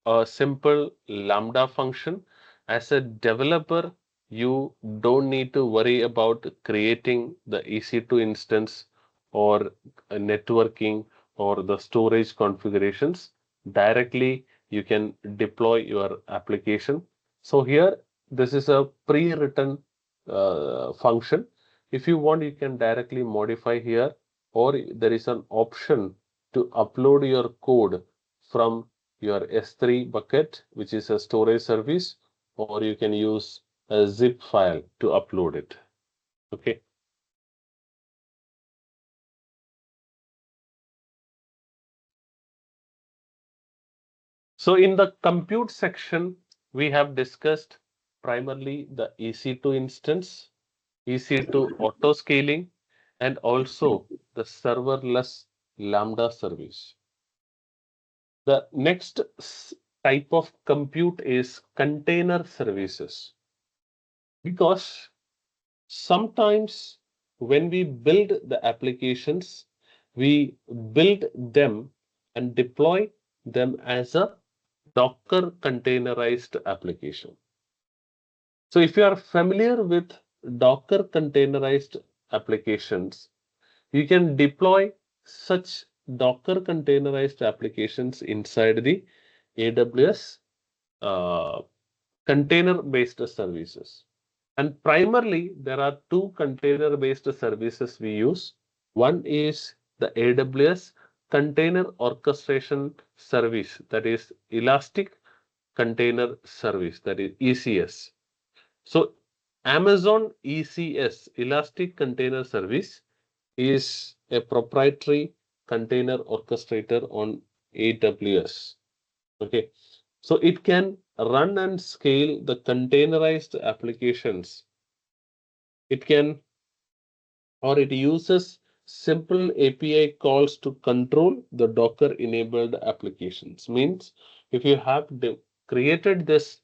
a simple Lambda function. As a developer, you don't need to worry about creating the EC2 instance or networking or the storage configurations. Directly, you can deploy your application. So here, this is a pre-written function. If you want, you can directly modify here, or there is an option to upload your code from your S3 bucket, which is a storage service, or you can use a zip file to upload it. Okay. So in the compute section, we have discussed primarily the EC2 instance, EC2 auto scaling, and also the serverless Lambda service. The next type of compute is container services, because sometimes when we build the applications, we build them and deploy them as a Docker containerized application. So if you are familiar with Docker containerized applications, you can deploy such Docker containerized applications inside the AWS container-based services. And primarily, there are two container-based services we use. One is the AWS Container Orchestration Service, that is Elastic Container Service, that is ECS. So Amazon ECS, Elastic Container Service, is a proprietary container orchestrator on AWS. Okay, so it can run and scale the containerized applications. It can, or it uses simple API calls to control the Docker enabled applications. Means if you have created this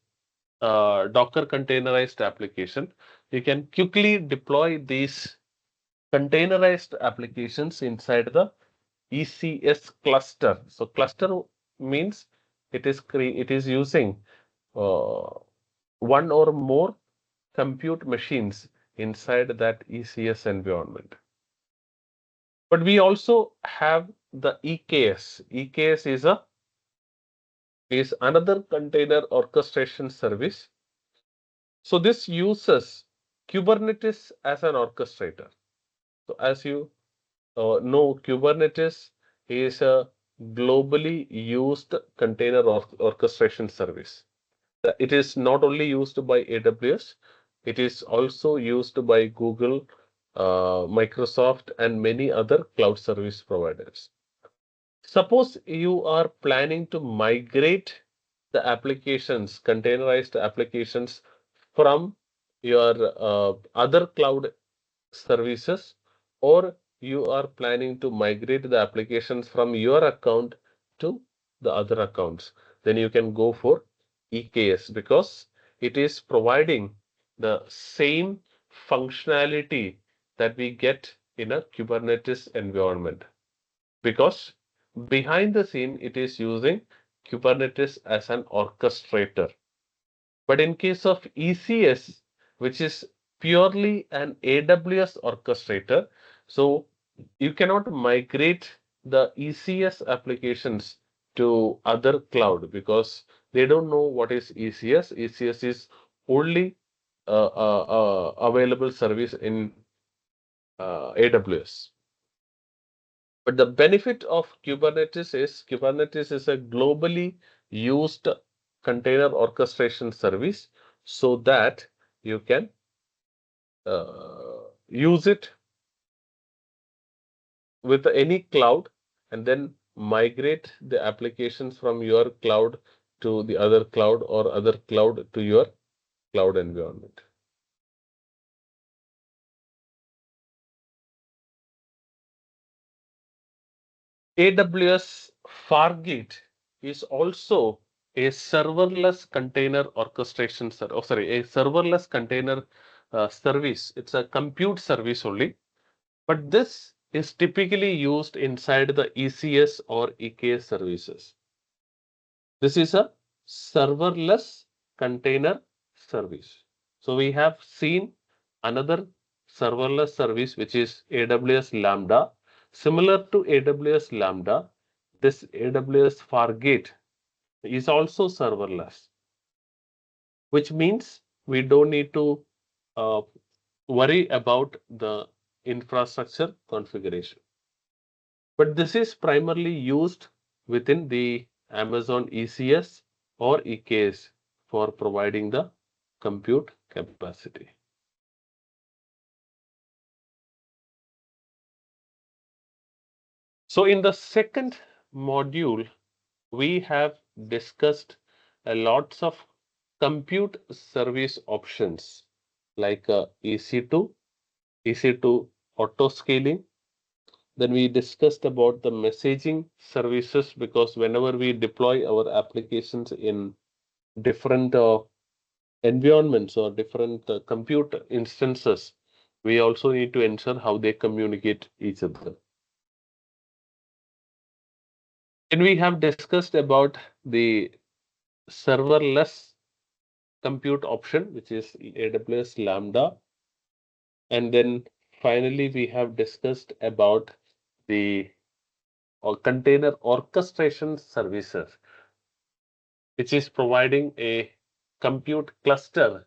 Docker containerized application, you can quickly deploy these containerized applications inside the ECS cluster. So cluster means it is using uh, one or more compute machines inside that ECS environment. But we also have the EKS. EKS is another container orchestration service. So this uses Kubernetes as an orchestrator. So as you know, Kubernetes is a globally used container orchestration service. It is not only used by AWS, it is also used by Google, Microsoft, and many other cloud service providers. Suppose you are planning to migrate the applications, containerized applications from your other cloud services, or you are planning to migrate the applications from your account to the other accounts, then you can go for EKS because it is providing the same functionality that we get in a Kubernetes environment. Because behind the scene, it is using Kubernetes as an orchestrator. But in case of ECS, which is purely an AWS orchestrator, so you cannot migrate the ECS applications to other cloud because they don't know what is ECS. ECS is only available service in AWS. But the benefit of Kubernetes is a globally used container orchestration service so that you can use it with any cloud and then migrate the applications from your cloud to the other cloud or other cloud to your cloud environment. AWS Fargate is also a serverless container orchestration, a serverless container service. It's a compute service only, but this is typically used inside the ECS or EKS services. This is a serverless container service. So we have seen another serverless service, which is AWS Lambda. Similar to AWS Lambda, this AWS Fargate is also serverless, which means we don't need to uh, worry about the infrastructure configuration. But this is primarily used within the Amazon ECS or EKS for providing the compute capacity. So in the second module, we have discussed a lots of compute service options like EC2, EC2 auto scaling. Then we discussed about the messaging services because whenever we deploy our applications in different environments or different compute instances, we also need to ensure how they communicate each other. And we have discussed about the serverless compute option, which is AWS Lambda. And then finally, we have discussed about the or container orchestration services, which is providing a compute cluster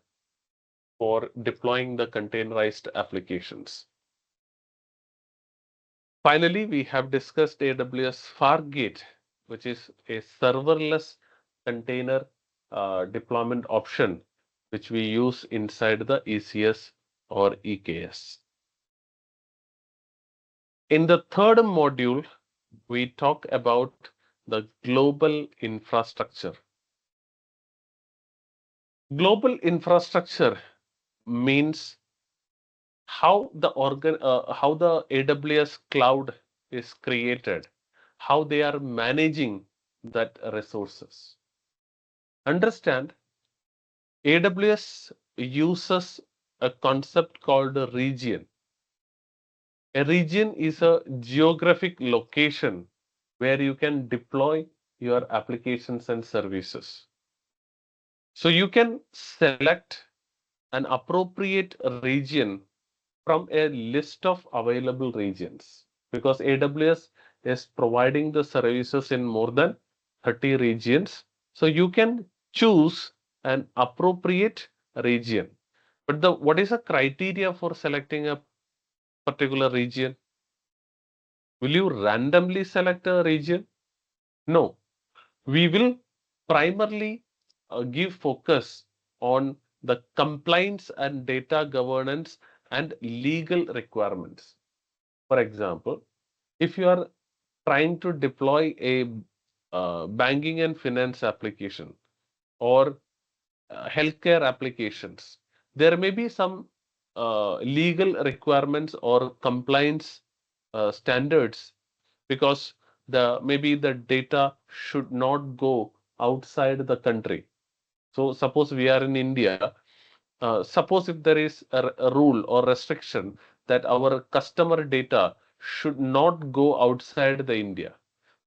for deploying the containerized applications. Finally, we have discussed AWS Fargate, which is a serverless container deployment option, which we use inside the ECS or EKS. In the third module, we talk about the global infrastructure. Global infrastructure means how the AWS cloud is created, how they are managing that resources. Understand, AWS uses a concept called a region. A region is a geographic location where you can deploy your applications and services. So you can select an appropriate region from a list of available regions, because AWS is providing the services in more than 30 regions. So you can choose an appropriate region. But what is the criteria for selecting a particular region? Will you randomly select a region? No. We will primarily give focus on the compliance and data governance and legal requirements. For example, if you are trying to deploy a banking and finance application or healthcare applications, there may be some legal requirements or compliance standards, because maybe the data should not go outside the country. So suppose we are in India, suppose if there is a rule or restriction that our customer data should not go outside the India,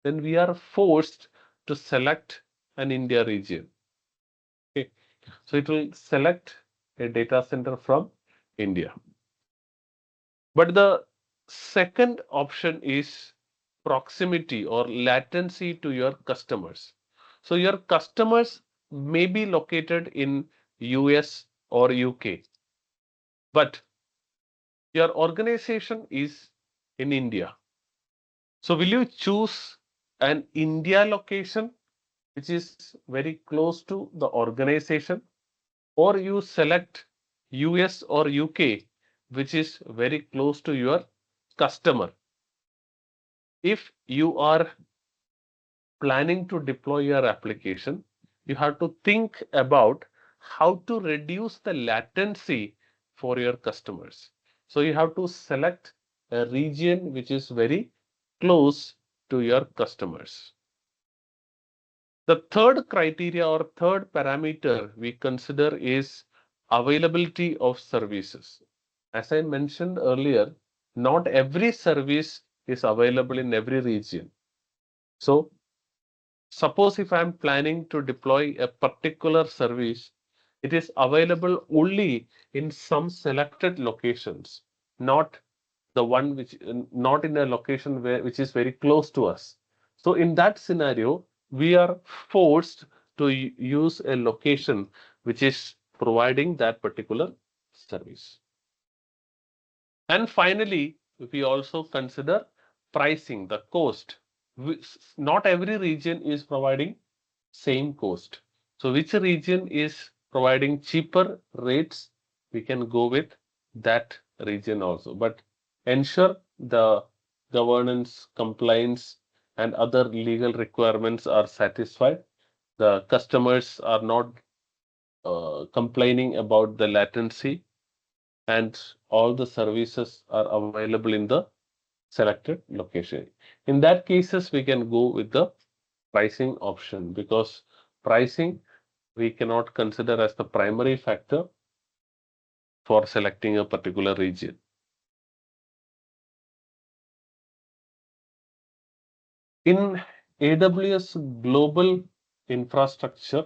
then we are forced to select an India region. Okay. So it will select a data center from India. But the second option is proximity or latency to your customers. So your customers may be located in US or UK, but your organization is in India. So will you choose an India location which is very close to the organization, or you select US or UK which is very close to your customer? If you are planning to deploy your application, you have to think about how to reduce the latency for your customers. So you have to select a region which is very close to your customers. The third criteria or third parameter we consider is availability of services. As I mentioned earlier, not every service is available in every region. So suppose if I'm planning to deploy a particular service, it is available only in some selected locations, not the one which not in a location which is very close to us. So in that scenario, we are forced to use a location which is providing that particular service. And finally, we also consider pricing, the cost. Not every region is providing same cost. So which region is providing cheaper rates, we can go with that region also. But ensure the governance, compliance, and other legal requirements are satisfied. The customers are not complaining about the latency, and all the services are available in the selected location. In that cases, we can go with the pricing option, because pricing we cannot consider as the primary factor for selecting a particular region. In AWS global infrastructure,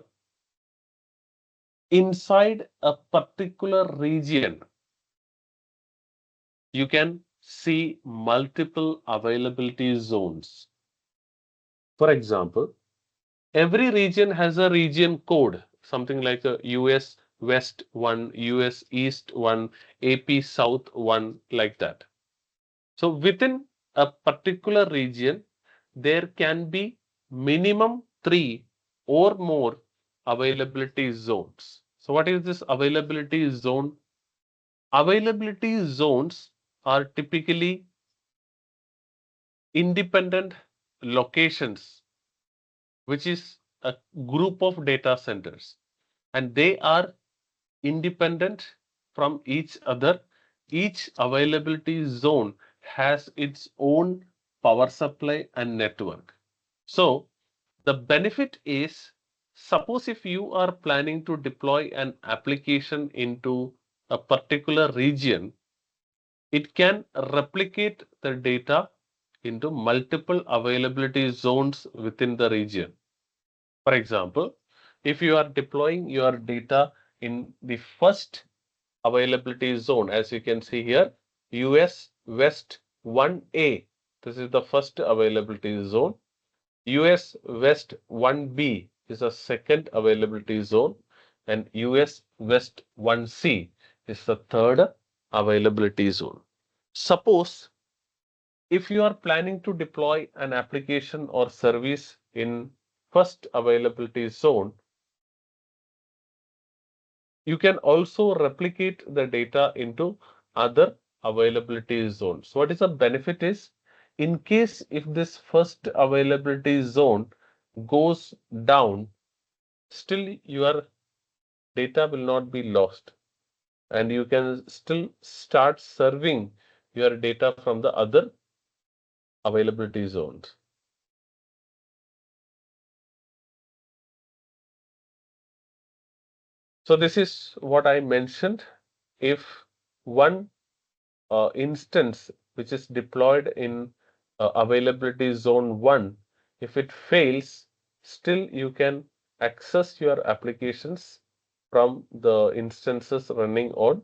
inside a particular region, you can see multiple availability zones. For example, every region has a region code, something like a US West 1, US East 1, AP South 1, like that. So within a particular region, there can be minimum 3 or more availability zones. So what is this availability zone? Availability zones are typically independent locations, which is a group of data centers, and they are independent from each other. Each availability zone has its own power supply and network. So the benefit is, suppose if you are planning to deploy an application into a particular region, it can replicate the data into multiple availability zones within the region. For example, if you are deploying your data in the first availability zone, as you can see here, US West 1A, this is the first availability zone. US West 1B is a second availability zone, and US West 1C is the third availability zone. Suppose if you are planning to deploy an application or service in first availability zone, you can also replicate the data into other availability zones. What is the benefit is, in case if this first availability zone goes down, still your data will not be lost, and you can still start serving your data from the other availability zones. So this is what I mentioned. If one instance which is deployed in availability zone 1, if it fails, still you can access your applications from the instances running on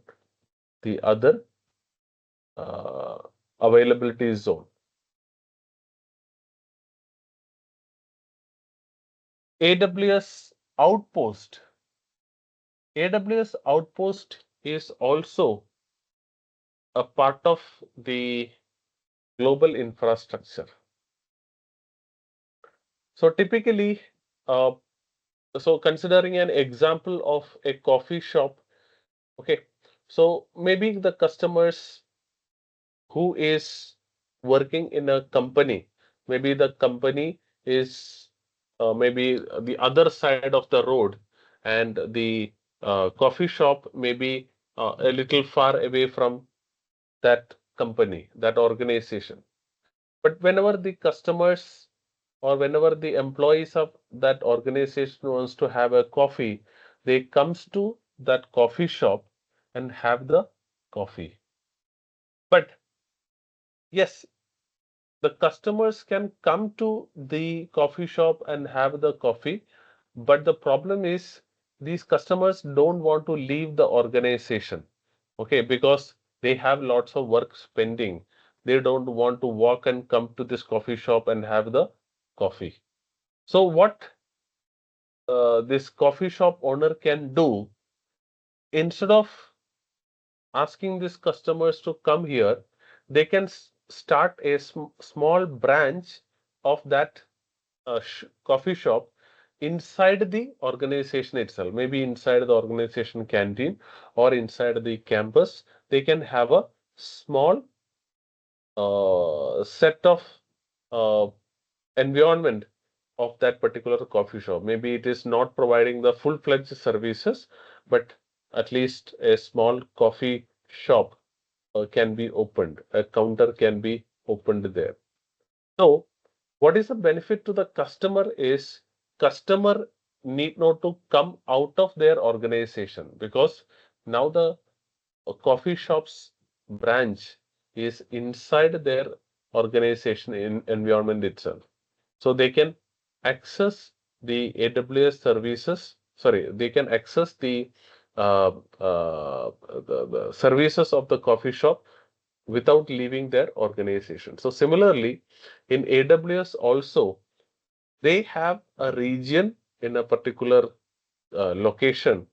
the other uh, availability zone. AWS Outpost. AWS Outpost is also a part of the global infrastructure. So typically, uh, so considering an example of a coffee shop, okay, so maybe the customers who is working in a company, maybe the company is maybe the other side of the road, and the coffee shop may be a little far away from that company, that organization. But whenever the customers or whenever the employees of that organization wants to have a coffee, they comes to that coffee shop and have the coffee. But yes, the customers can come to the coffee shop and have the coffee, but the problem is these customers don't want to leave the organization, okay, because they have lots of work spending. They don't want to walk and come to this coffee shop and have the coffee. So what this coffee shop owner can do, instead of asking these customers to come here, they can start a small branch of that coffee shop inside the organization itself, maybe inside the organization canteen or inside the campus. They can have a small set of uh, environment of that particular coffee shop. Maybe it is not providing the full-fledged services, but at least a small coffee shop can be opened, a counter can be opened there. So what is the benefit to the customer is, customer need not to come out of their organization, because now the coffee shop's branch is inside their organization in environment itself. So they can access the AWS services. Sorry, they can access uh, the services of the coffee shop without leaving their organization. So similarly, in AWS also, They have a region in a particular location,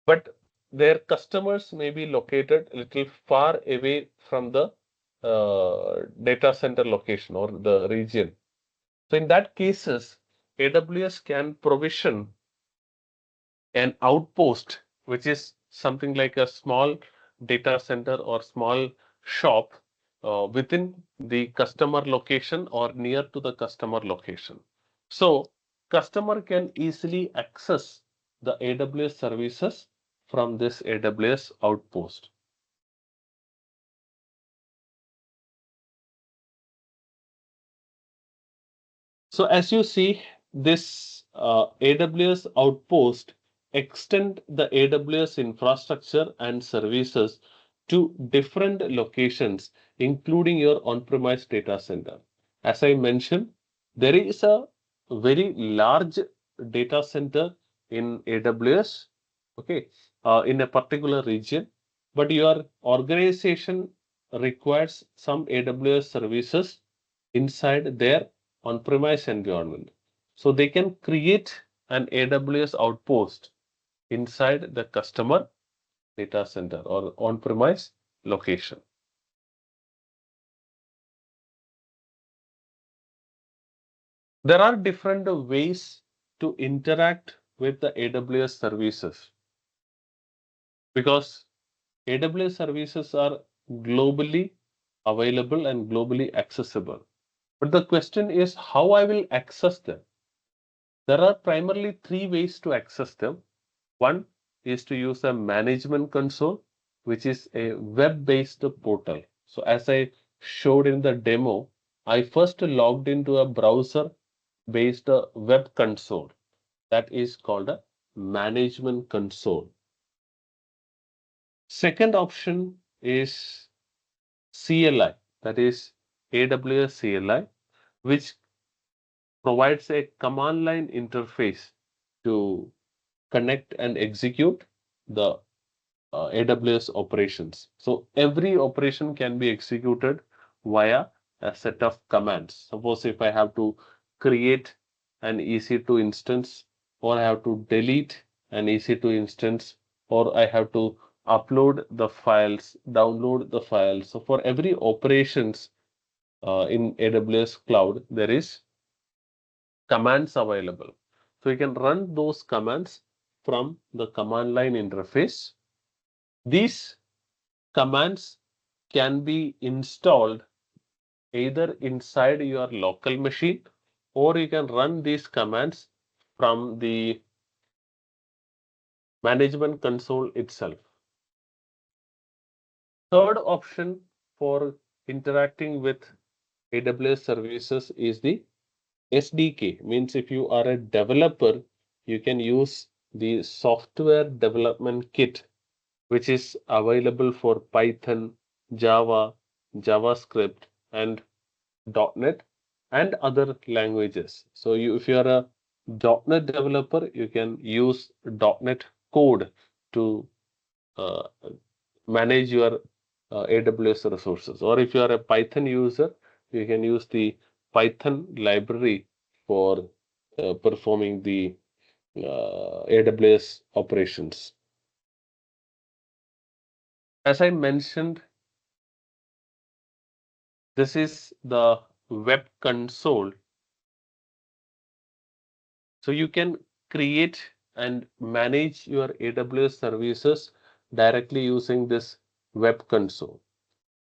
but their customers may be located a little far away from the data center location or the region. So in that cases, AWS can provision an outpost, which is something like a small data center or small shop within the customer location or near to the customer location. So customer can easily access the AWS services from this AWS outpost. So as you see, this AWS outpost extend the AWS infrastructure and services to different locations, including your on-premise data center. As I mentioned, there is a very large data center in AWS, okay, in a particular region, but your organization requires some AWS services inside their on-premise environment. So they can create an AWS outpost inside the customer data center or on-premise location. There are different ways to interact with the AWS services because AWS services are globally available and globally accessible. But the question is how I will access them. There are primarily three ways to access them. One is to use a management console, which is a web-based portal. So as I showed in the demo, I first logged into a browser-based web console that is called a management console. Second option is CLI, that is AWS CLI, which provides a command line interface to connect and execute the AWS operations. So every operation can be executed via a set of commands. Suppose if I have to create an EC2 instance, or I have to delete an EC2 instance, or I have to upload the files, download the files. So for every operations in AWS cloud, there is commands available. So you can run those commands from the command line interface. These commands can be installed either inside your local machine, or you can run these commands from the management console itself. Third option for interacting with AWS services is the SDK. Means if you are a developer, you can use the software development kit, which is available for Python, Java, JavaScript, and .NET and other languages. So if you are a .NET developer, you can use .NET code to uh, manage your AWS resources. Or if you are a Python user, you can use the Python library for performing the AWS operations. As I mentioned, this is the web console. So you can create and manage your AWS services directly using this web console.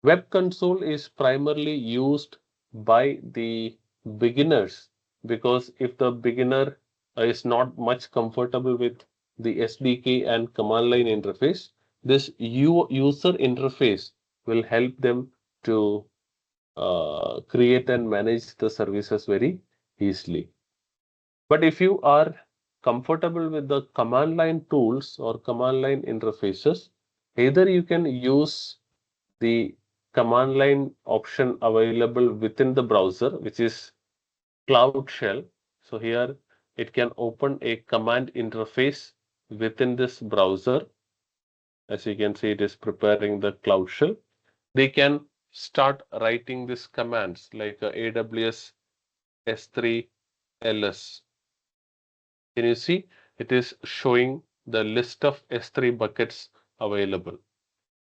Web console is primarily used by the beginners because if the beginner is not much comfortable with the SDK and command line interface, this user interface will help them to create and manage the services very easily. But if you are comfortable with the command line tools or command line interfaces, either you can use the command line option available within the browser, which is Cloud Shell. So here it can open a command interface within this browser. As you can see, it is preparing the Cloud Shell. They can start writing these commands like AWS S3 ls. Can you see? It is showing the list of S3 buckets available.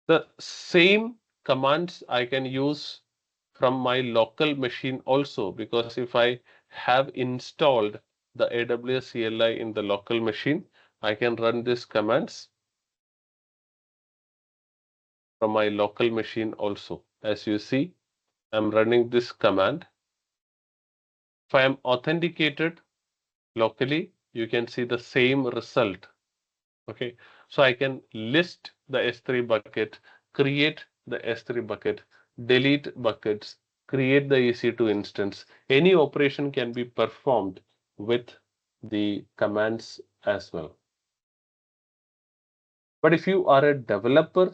The same commands I can use from my local machine also, because if I have installed the AWS CLI in the local machine, I can run these commands from my local machine also. As you see, I'm running this command. If I am authenticated locally, you can see the same result. Okay, so I can list the S3 bucket, create the S3 bucket, delete buckets, create the EC2 instance. Any operation can be performed with the commands as well. But if you are a developer,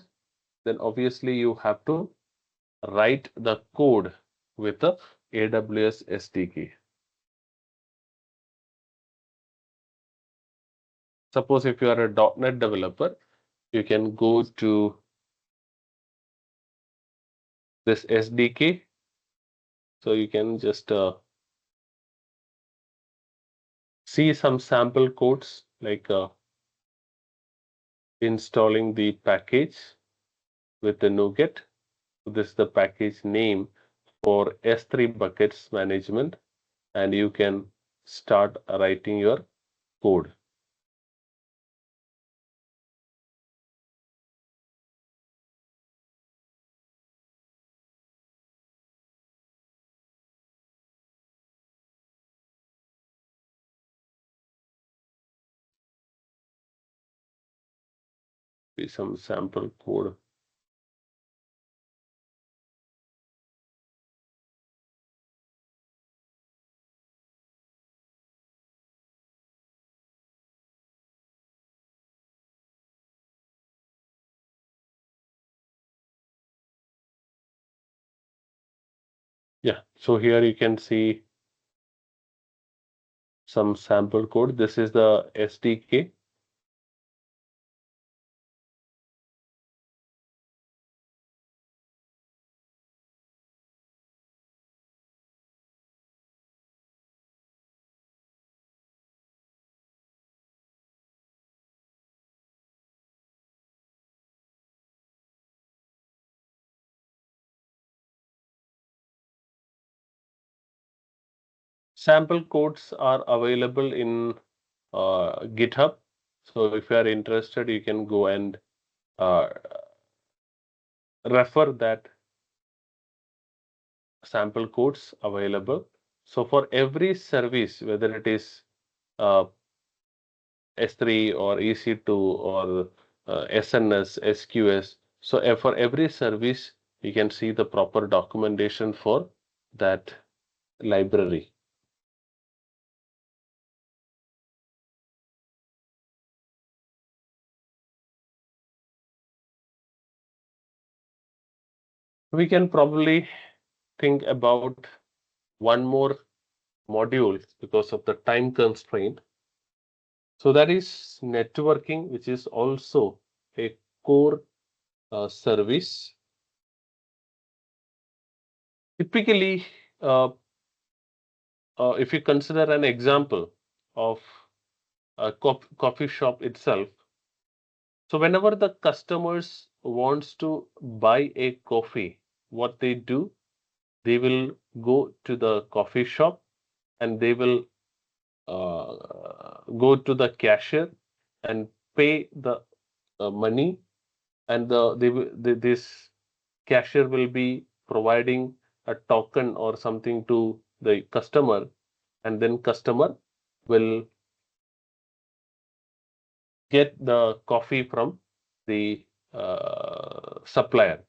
then obviously you have to write the code with the AWS SDK. Suppose if you are a .NET developer, you can go to this SDK. So you can just see some sample codes like installing the package with the NuGet. This is the package name for S3 buckets management, and you can start writing your code. Be some sample code. Yeah, so here you can see some sample code. This is the SDK. Sample codes are available in GitHub. So if you are interested, you can go and uh, refer that sample codes available. So for every service, whether it is uh, S3 or EC2 or SNS, SQS, so for every service, you can see the proper documentation for that library. We can probably think about one more module because of the time constraint. So that is networking, which is also a core service. Typically, uh, if you consider an example of a coffee shop itself, so whenever the customers wants to buy a coffee, what they do, they will go to the coffee shop and they will go to the cashier and pay the money, and this cashier will be providing a token or something to the customer, and then customer will get the coffee from the supplier.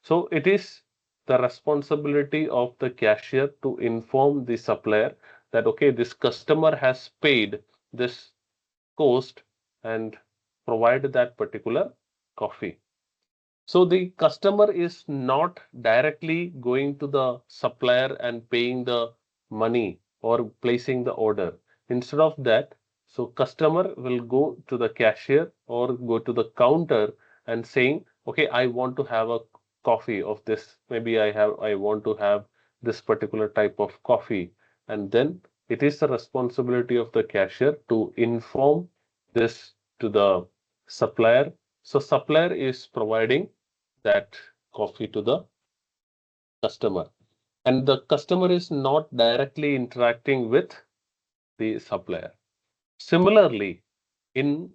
So it is the responsibility of the cashier to inform the supplier that okay, this customer has paid this cost and provide that particular coffee. So the customer is not directly going to the supplier and paying the money or placing the order. Instead of that, so customer will go to the cashier or go to the counter and saying, okay, I want to have a coffee of this. Maybe I want to have this particular type of coffee. And then it is the responsibility of the cashier to inform this to the supplier. So supplier is providing that coffee to the customer, and the customer is not directly interacting with the supplier. Similarly, in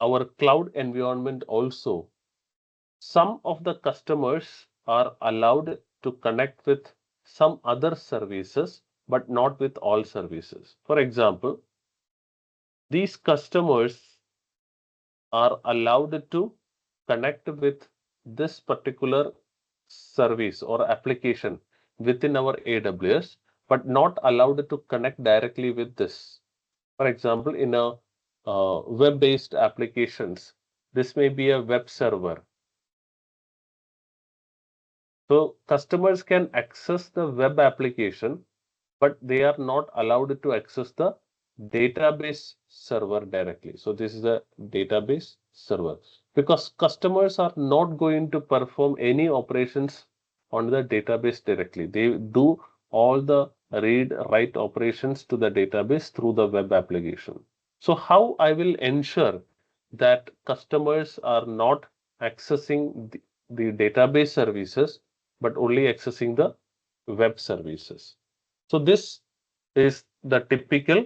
our cloud environment also, some of the customers are allowed to connect with some other services, but not with all services. For example, these customers are allowed to connect with this particular service or application within our AWS, but not allowed to connect directly with this. For example, in a web-based applications, this may be a web server. So customers can access the web application, but they are not allowed to access the database server directly. So this is a database server because customers are not going to perform any operations on the database directly. They do all the read write operations to the database through the web application. So how I will ensure that customers are not accessing the database services, but only accessing the web services. So this is the typical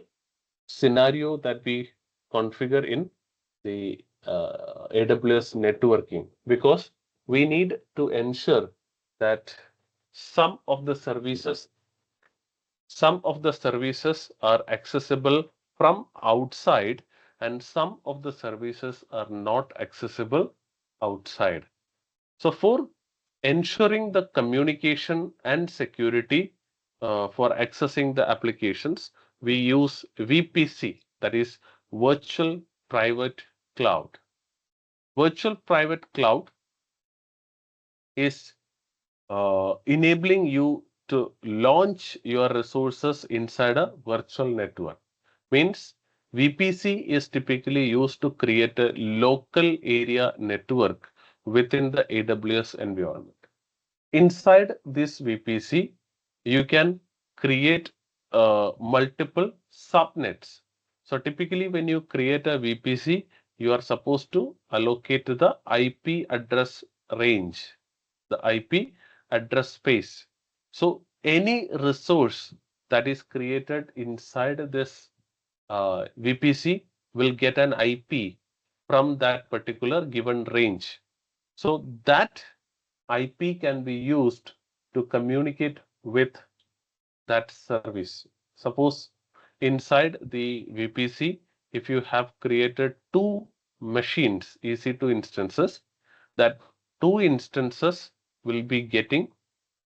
scenario that we configure in the AWS networking, because we need to ensure that some of the services some of the services are accessible from outside and some of the services are not accessible outside. So for ensuring the communication and security for accessing the applications, we use VPC, that is Virtual Private Cloud. Virtual Private Cloud is enabling you to launch your resources inside a virtual network. Means VPC is typically used to create a local area network within the AWS environment. Inside this VPC, you can create multiple subnets. So typically when you create a VPC, you are supposed to allocate the IP address range, the IP address space. So any resource that is created inside this VPC will get an IP from that particular given range. So that IP can be used to communicate with that service. Suppose inside the VPC, if you have created two machines, EC2 instances, that two instances will be getting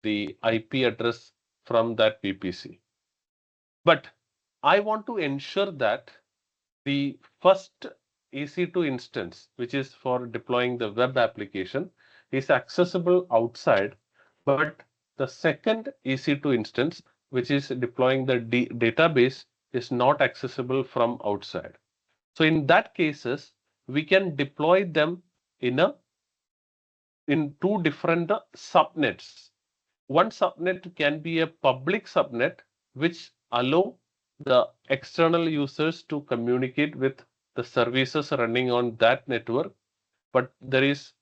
the IP address from that VPC. But I want to ensure that the first EC2 instance, which is for deploying the web application, is accessible outside, but the second EC2 instance, which is deploying the database, is not accessible from outside. So in that cases, we can deploy them in two different subnets. One subnet can be a public subnet, which allow the external users to communicate with the services running on that network. But there is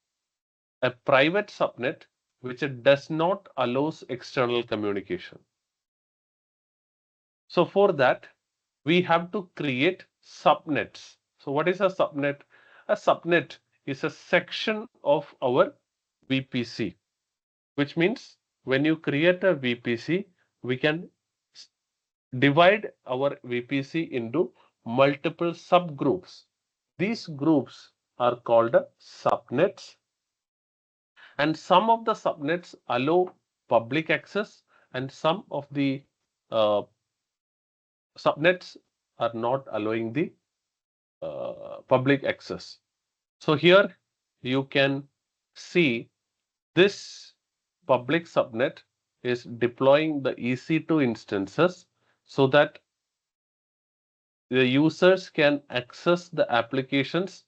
a private subnet which does not allows external communication. So for that, we have to create subnets. So what is a subnet? A subnet is a section of our VPC, which means when you create a VPC, we can divide our VPC into multiple subgroups. These groups are called subnets, and some of the subnets allow public access and some of the uh, subnets are not allowing the public access. So here you can see this public subnet is deploying the EC2 instances so that the users can access the applications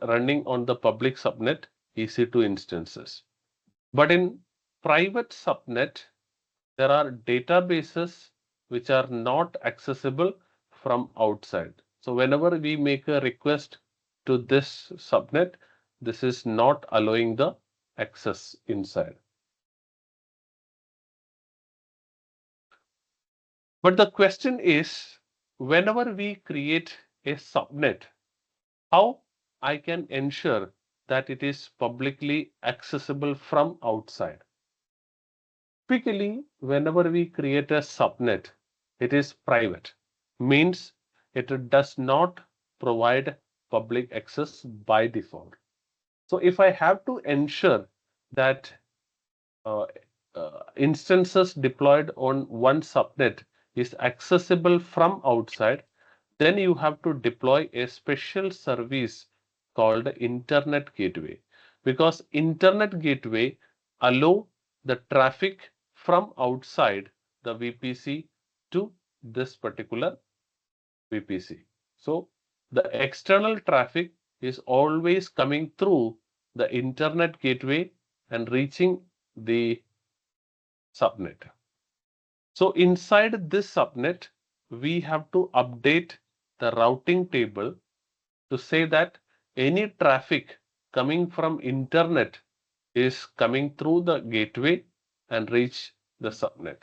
running on the public subnet EC2 instances. But in private subnet, there are databases which are not accessible from outside. So whenever we make a request to this subnet, this is not allowing the access inside. But the question is, whenever we create a subnet, how I can ensure that it is publicly accessible from outside? Typically, whenever we create a subnet, it is private, means it does not provide public access by default. So if I have to ensure that uh, instances deployed on one subnet is accessible from outside, then you have to deploy a special service called Internet Gateway, because Internet Gateway allow the traffic from outside the VPC to this particular VPC. So the external traffic is always coming through the Internet Gateway and reaching the subnet. So inside this subnet, we have to update the routing table to say that any traffic coming from internet is coming through the gateway and reach the subnet.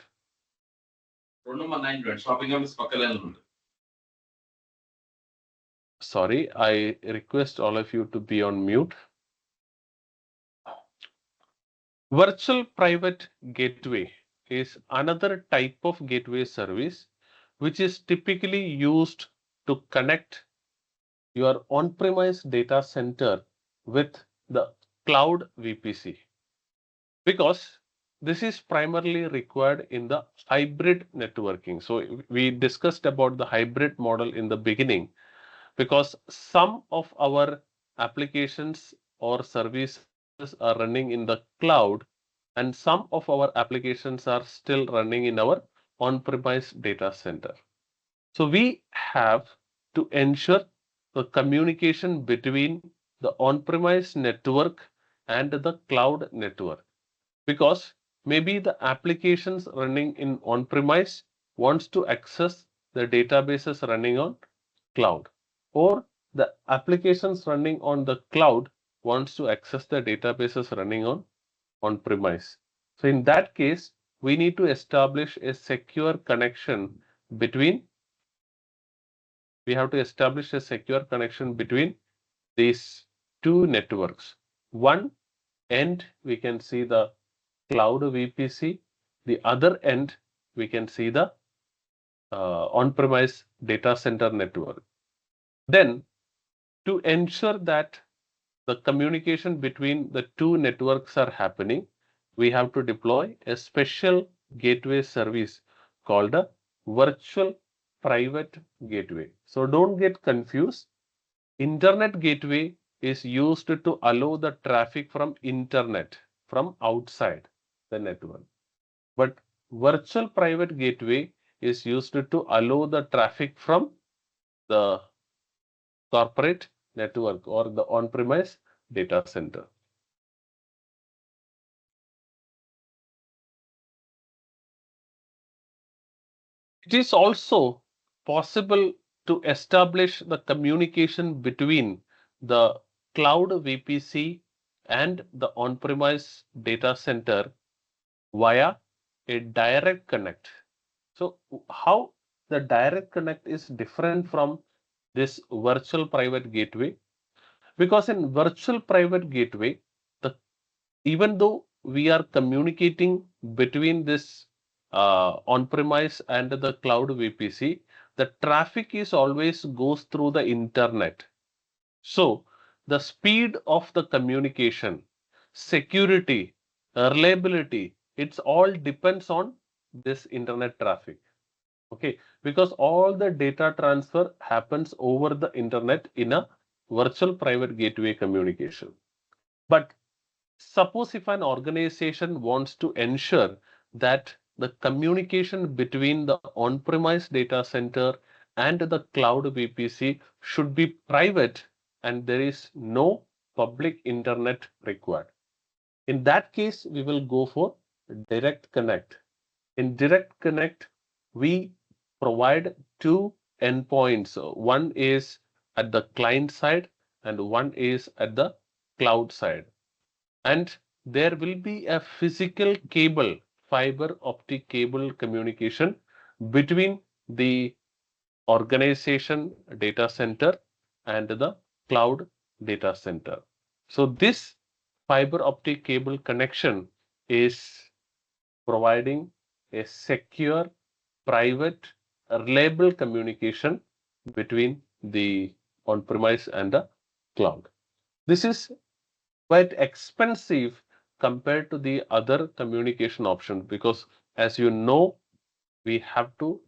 Sorry, I request all of you to be on mute. Virtual private gateway is another type of gateway service which is typically used to connect your on-premise data center with the cloud VPC, because this is primarily required in the hybrid networking. So we discussed about the hybrid model in the beginning, because some of our applications or services are running in the cloud and some of our applications are still running in our on-premise data center. So we have to ensure the communication between the on-premise network and the cloud network, because maybe the applications running in on-premise wants to access the databases running on cloud, or the applications running on the cloud wants to access the databases running on-premise. So in that case, we need to establish a secure connection between we have to establish a secure connection between these two networks. One end we can see the cloud VPC, the other end we can see the on-premise data center network. Then to ensure that the communication between the two networks are happening, we have to deploy a special gateway service called a virtual private gateway. So don't get confused. Internet gateway is used to allow the traffic from internet from outside the network. But virtual private gateway is used to allow the traffic from the corporate network or the on-premise data center. It is also possible to establish the communication between the cloud VPC and the on-premise data center via a direct connect. So how the direct connect is different from this virtual private gateway? Because in virtual private gateway, the even though we are communicating between this on-premise and the cloud VPC, the traffic is always goes through the internet. So the speed of the communication, security, reliability, it's all depends on this internet traffic. Okay, because all the data transfer happens over the internet in a virtual private gateway communication. But suppose if an organization wants to ensure that the communication between the on-premise data center and the cloud VPC should be private and there is no public internet required. In that case, we will go for direct connect. In direct connect, we provide two endpoints. One is at the client side and one is at the cloud side. And there will be a physical cable, fiber optic cable communication between the organization data center and the cloud data center. So this fiber optic cable connection is providing a secure, private, reliable communication between the on-premise and the cloud. This is quite expensive compared to the other communication options because, as you know, we have to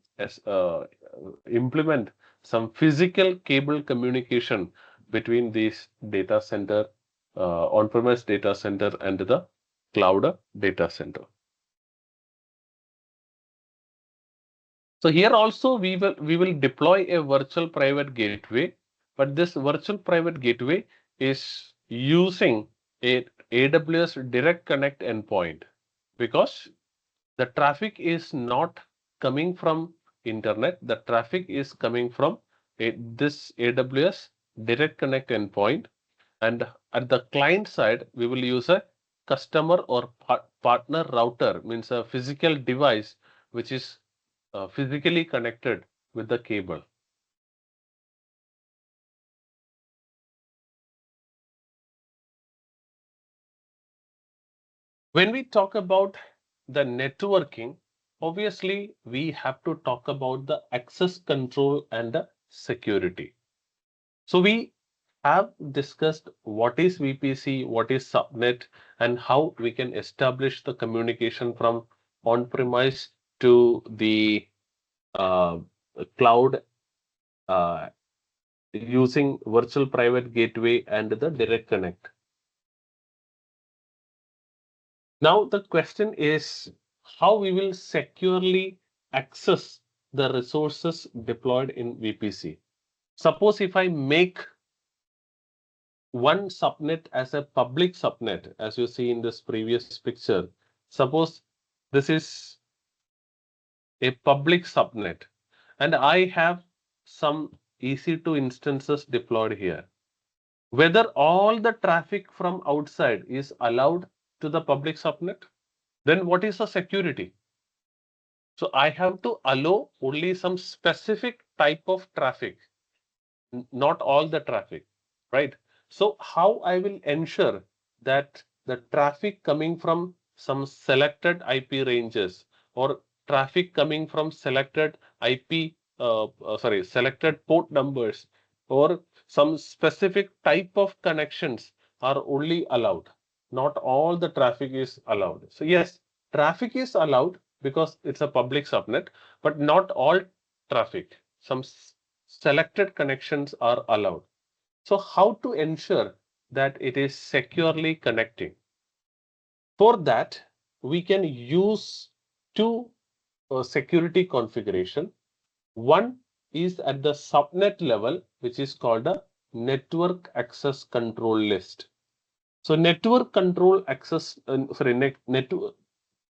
implement some physical cable communication between these data center, on-premise data center and the cloud data center. So here also we will deploy a virtual private gateway, but this virtual private gateway is using a AWS Direct Connect endpoint because the traffic is not coming from internet. The traffic is coming from this AWS Direct Connect endpoint, and at the client side we will use a customer or partner router, means a physical device which is physically connected with the cable. When we talk about the networking, obviously we have to talk about the access control and the security. So we have discussed what is VPC, what is subnet, and how we can establish the communication from on-premise to the uh, cloud uh, using virtual private gateway and the direct connect. Now the question is how we will securely access the resources deployed in VPC. Suppose if I make one subnet as a public subnet, as you see in this previous picture. Suppose this is a public subnet and I have some EC2 instances deployed here. Whether all the traffic from outside is allowed to the public subnet, then what is the security? So I have to allow only some specific type of traffic, not all the traffic, right? So how I will ensure that the traffic coming from some selected IP ranges or traffic coming from selected selected port numbers or some specific type of connections are only allowed. Not all the traffic is allowed. So yes, traffic is allowed because it's a public subnet, but not all traffic. Some selected connections are allowed. So how to ensure that it is securely connecting? For that, we can use two security configuration. One is at the subnet level, which is called a network access control list. So network control access,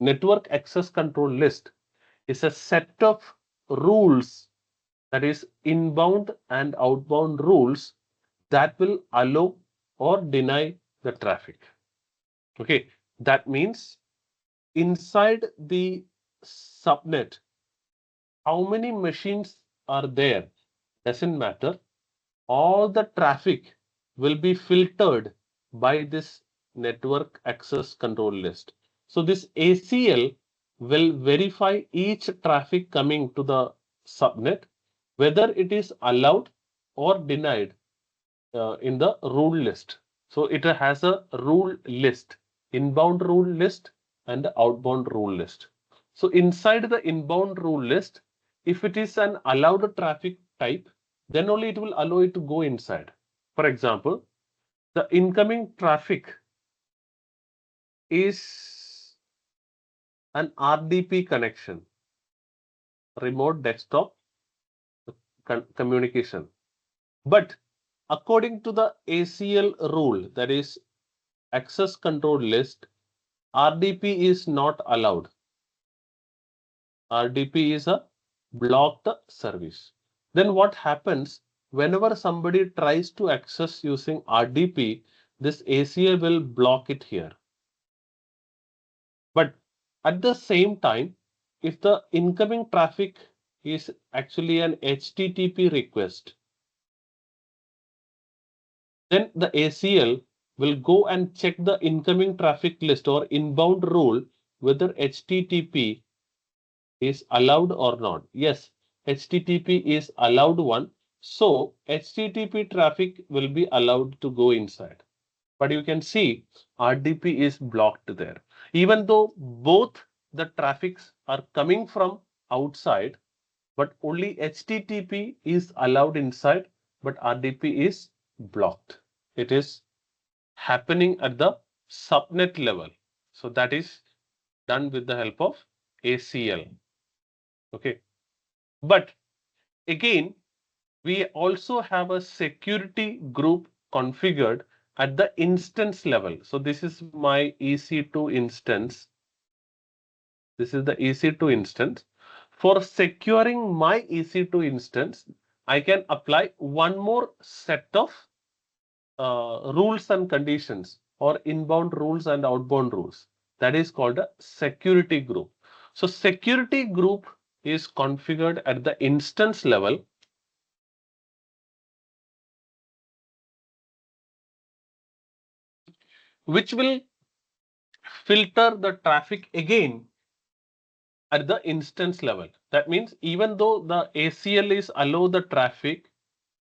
network access control list is a set of rules, that is inbound and outbound rules that will allow or deny the traffic. Okay, that means inside the subnet, how many machines are there doesn't matter. All the traffic will be filtered by this network access control list. So this ACL will verify each traffic coming to the subnet, whether it is allowed or denied in the rule list. So it has a rule list, inbound rule list and outbound rule list. So inside the inbound rule list, if it is an allowed traffic type, then only it will allow it to go inside. For example, the incoming traffic is an RDP connection, remote desktop communication. But according to the ACL rule, that is access control list, RDP is not allowed. RDP is a block the service. Then what happens whenever somebody tries to access using RDP, this ACL will block it here. But at the same time, if the incoming traffic is actually an HTTP request, then the ACL will go and check the incoming traffic list or inbound rule whether HTTP is allowed or not. Yes, HTTP is allowed one. So HTTP traffic will be allowed to go inside. But you can see RDP is blocked there. Even though both the traffics are coming from outside, but only HTTP is allowed inside, but RDP is blocked. It is happening at the subnet level. So that is done with the help of ACL. Okay. But again, we also have a security group configured at the instance level. So this is my EC2 instance. This is the EC2 instance. For securing my EC2 instance, I can apply one more set of rules and conditions or inbound rules and outbound rules. That is called a security group. So security group is configured at the instance level, which will filter the traffic again at the instance level. That means even though the ACL is allow the traffic,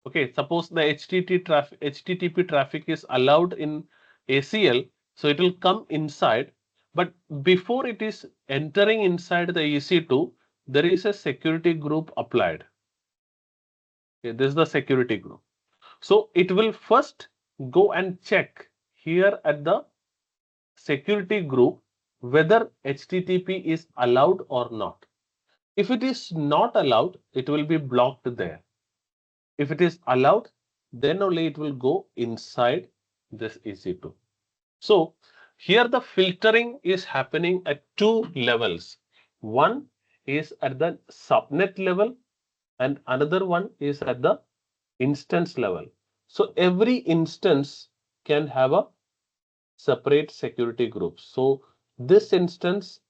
okay, suppose the HTTP traffic is allowed in ACL, so it will come inside, but before it is entering inside the EC2, there is a security group applied. Okay, this is the security group. So it will first go and check here at the security group whether HTTP is allowed or not. If it is not allowed, it will be blocked there. If it is allowed, then only it will go inside this EC2. So here the filtering is happening at two levels. One is at the subnet level and another one is at the instance level. So every instance can have a separate security group. So this instance,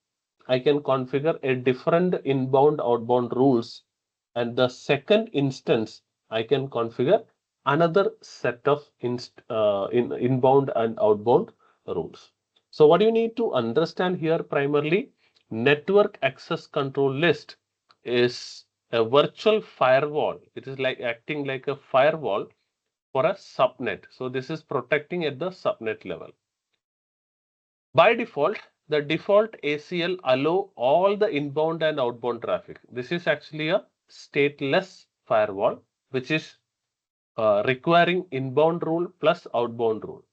I can configure a different inbound outbound rules, and the second instance I can configure another set of inbound and outbound rules. So what you need to understand here primarily, network access control list is a virtual firewall. It is like acting like a firewall for a subnet. So this is protecting at the subnet level. By default, the default ACL allow all the inbound and outbound traffic. This is actually a stateless firewall, which is requiring inbound rule plus outbound rule.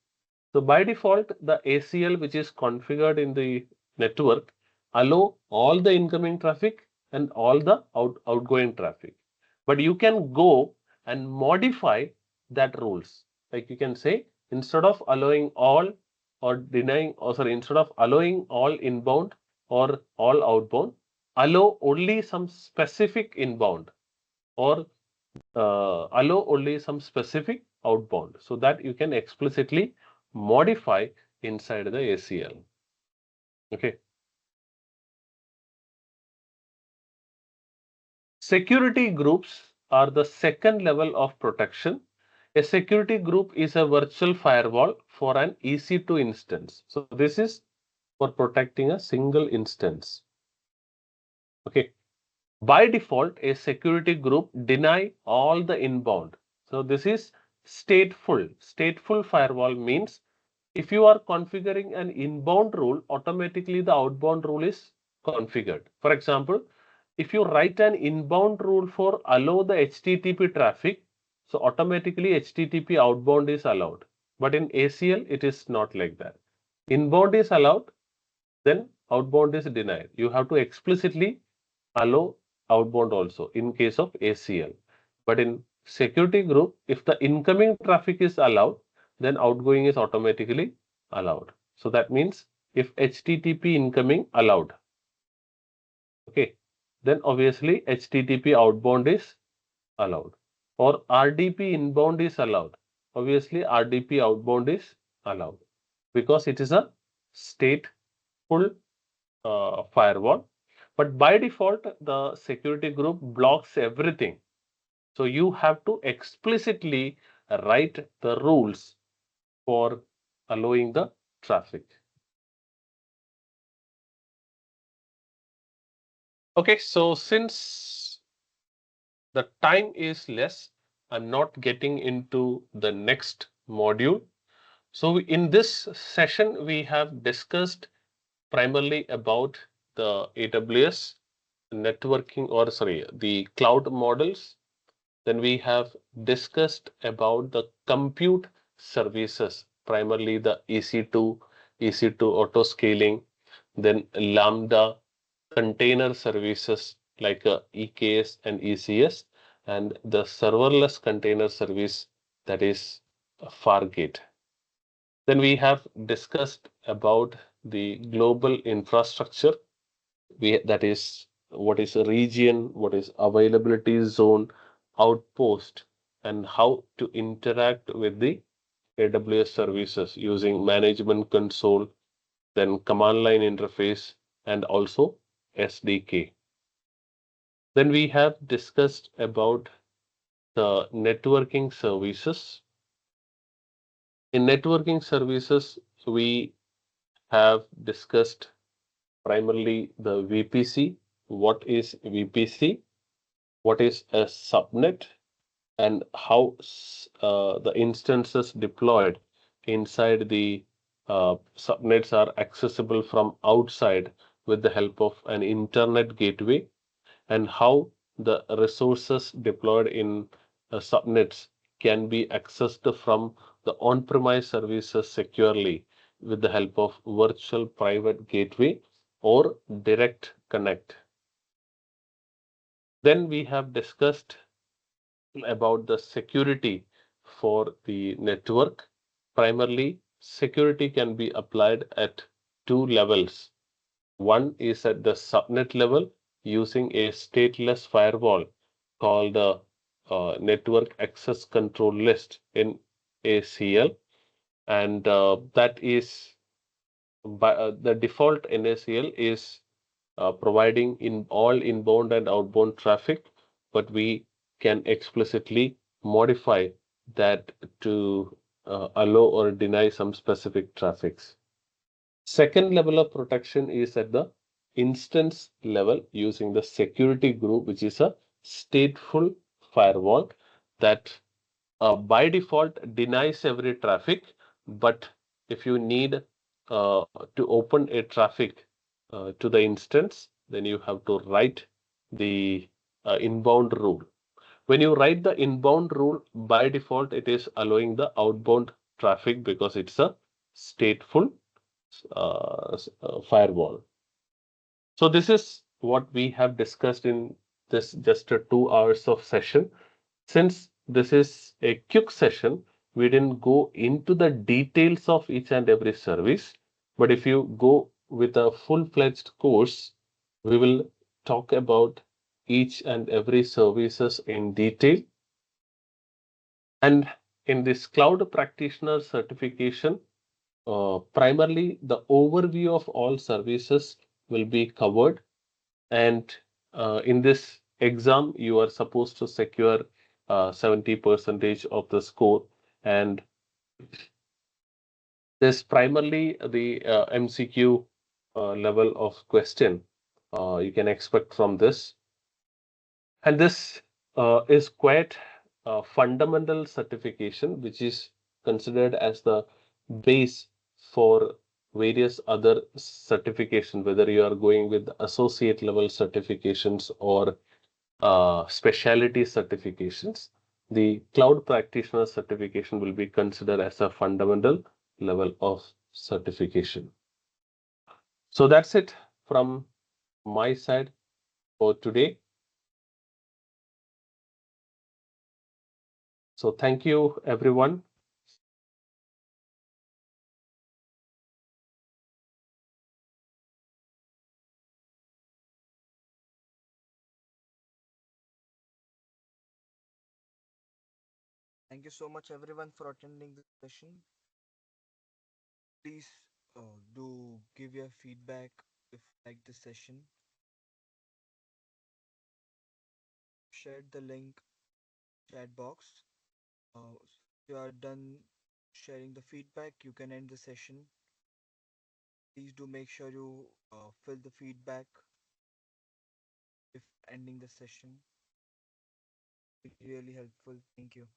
So by default, the ACL which is configured in the network allow all the incoming traffic and all the outgoing traffic. But you can go and modify that rules. Like you can say, instead of allowing all or denying, or sorry, instead of allowing all inbound or all outbound, allow only some specific inbound or allow only some specific outbound, so that you can explicitly modify inside the ACL. Okay. Security groups are the second level of protection. A security group is a virtual firewall for an EC2 instance. So this is for protecting a single instance. Okay. By default, a security group deny all the inbound. So this is stateful. Stateful firewall means if you are configuring an inbound rule, automatically the outbound rule is configured. For example, if you write an inbound rule for allow the HTTP traffic, so automatically HTTP outbound is allowed. But in ACL, it is not like that. Inbound is allowed, then outbound is denied. You have to explicitly allow outbound also in case of ACL. But in security group, if the incoming traffic is allowed, then outgoing is automatically allowed. So that means if HTTP incoming allowed, okay, then obviously HTTP outbound is allowed, or RDP inbound is allowed. Obviously, RDP outbound is allowed because it is a stateful firewall. But by default, the security group blocks everything. So you have to explicitly write the rules for allowing the traffic. Okay, so since the time is less, I'm not getting into the next module. So in this session, we have discussed primarily about the AWS networking, or sorry, the cloud models. Then we have discussed about the compute services, primarily the EC2 auto scaling, then Lambda container services like EKS and ECS, and the serverless container service, that is Fargate. Then we have discussed about the global infrastructure, that is what is a region, what is availability zone, outpost, and how to interact with the AWS services using management console, then command line interface, and also SDK. Then we have discussed about the networking services. In networking services, we have discussed primarily the VPC. What is VPC? What is a subnet? And how the instances deployed inside the subnets are accessible from outside with the help of an internet gateway, and how the resources deployed in subnets can be accessed from the on-premise services securely with the help of virtual private gateway or direct connect. Then we have discussed about the security for the network. Primarily, security can be applied at two levels. One is at the subnet level using a stateless firewall called the Network Access Control List in ACL, and that is by the default NACL is providing in all inbound and outbound traffic, but we can explicitly modify that to allow or deny some specific traffics. Second level of protection is at the instance level using the security group, which is a stateful firewall that by default denies every traffic. But if you need to open a traffic to the instance, then you have to write the inbound rule. When you write the inbound rule, by default, it is allowing the outbound traffic because it's a stateful firewall. So this is what we have discussed in this just 2 hours of session. Since this is a quick session, we didn't go into the details of each and every service. But if you go with a full-fledged course, we will talk about each and every services in detail. And in this cloud practitioner certification, primarily the overview of all services will be covered. And in this exam, you are supposed to secure 70% of the score. And this primarily the MCQ level of question you can expect from this. And this is quite a fundamental certification, which is considered as the base for various other certification, whether you are going with associate level certifications or specialty certifications. The cloud practitioner certification will be considered as a fundamental level of certification. So that's it from my side for today. So thank you, everyone. Thank you so much, everyone, for attending this session. Please do give your feedback if you like this session. Shared the link chat box. If you are done sharing the feedback, you can end the session. Please do make sure you fill the feedback if ending the session. Be really helpful. Thank you.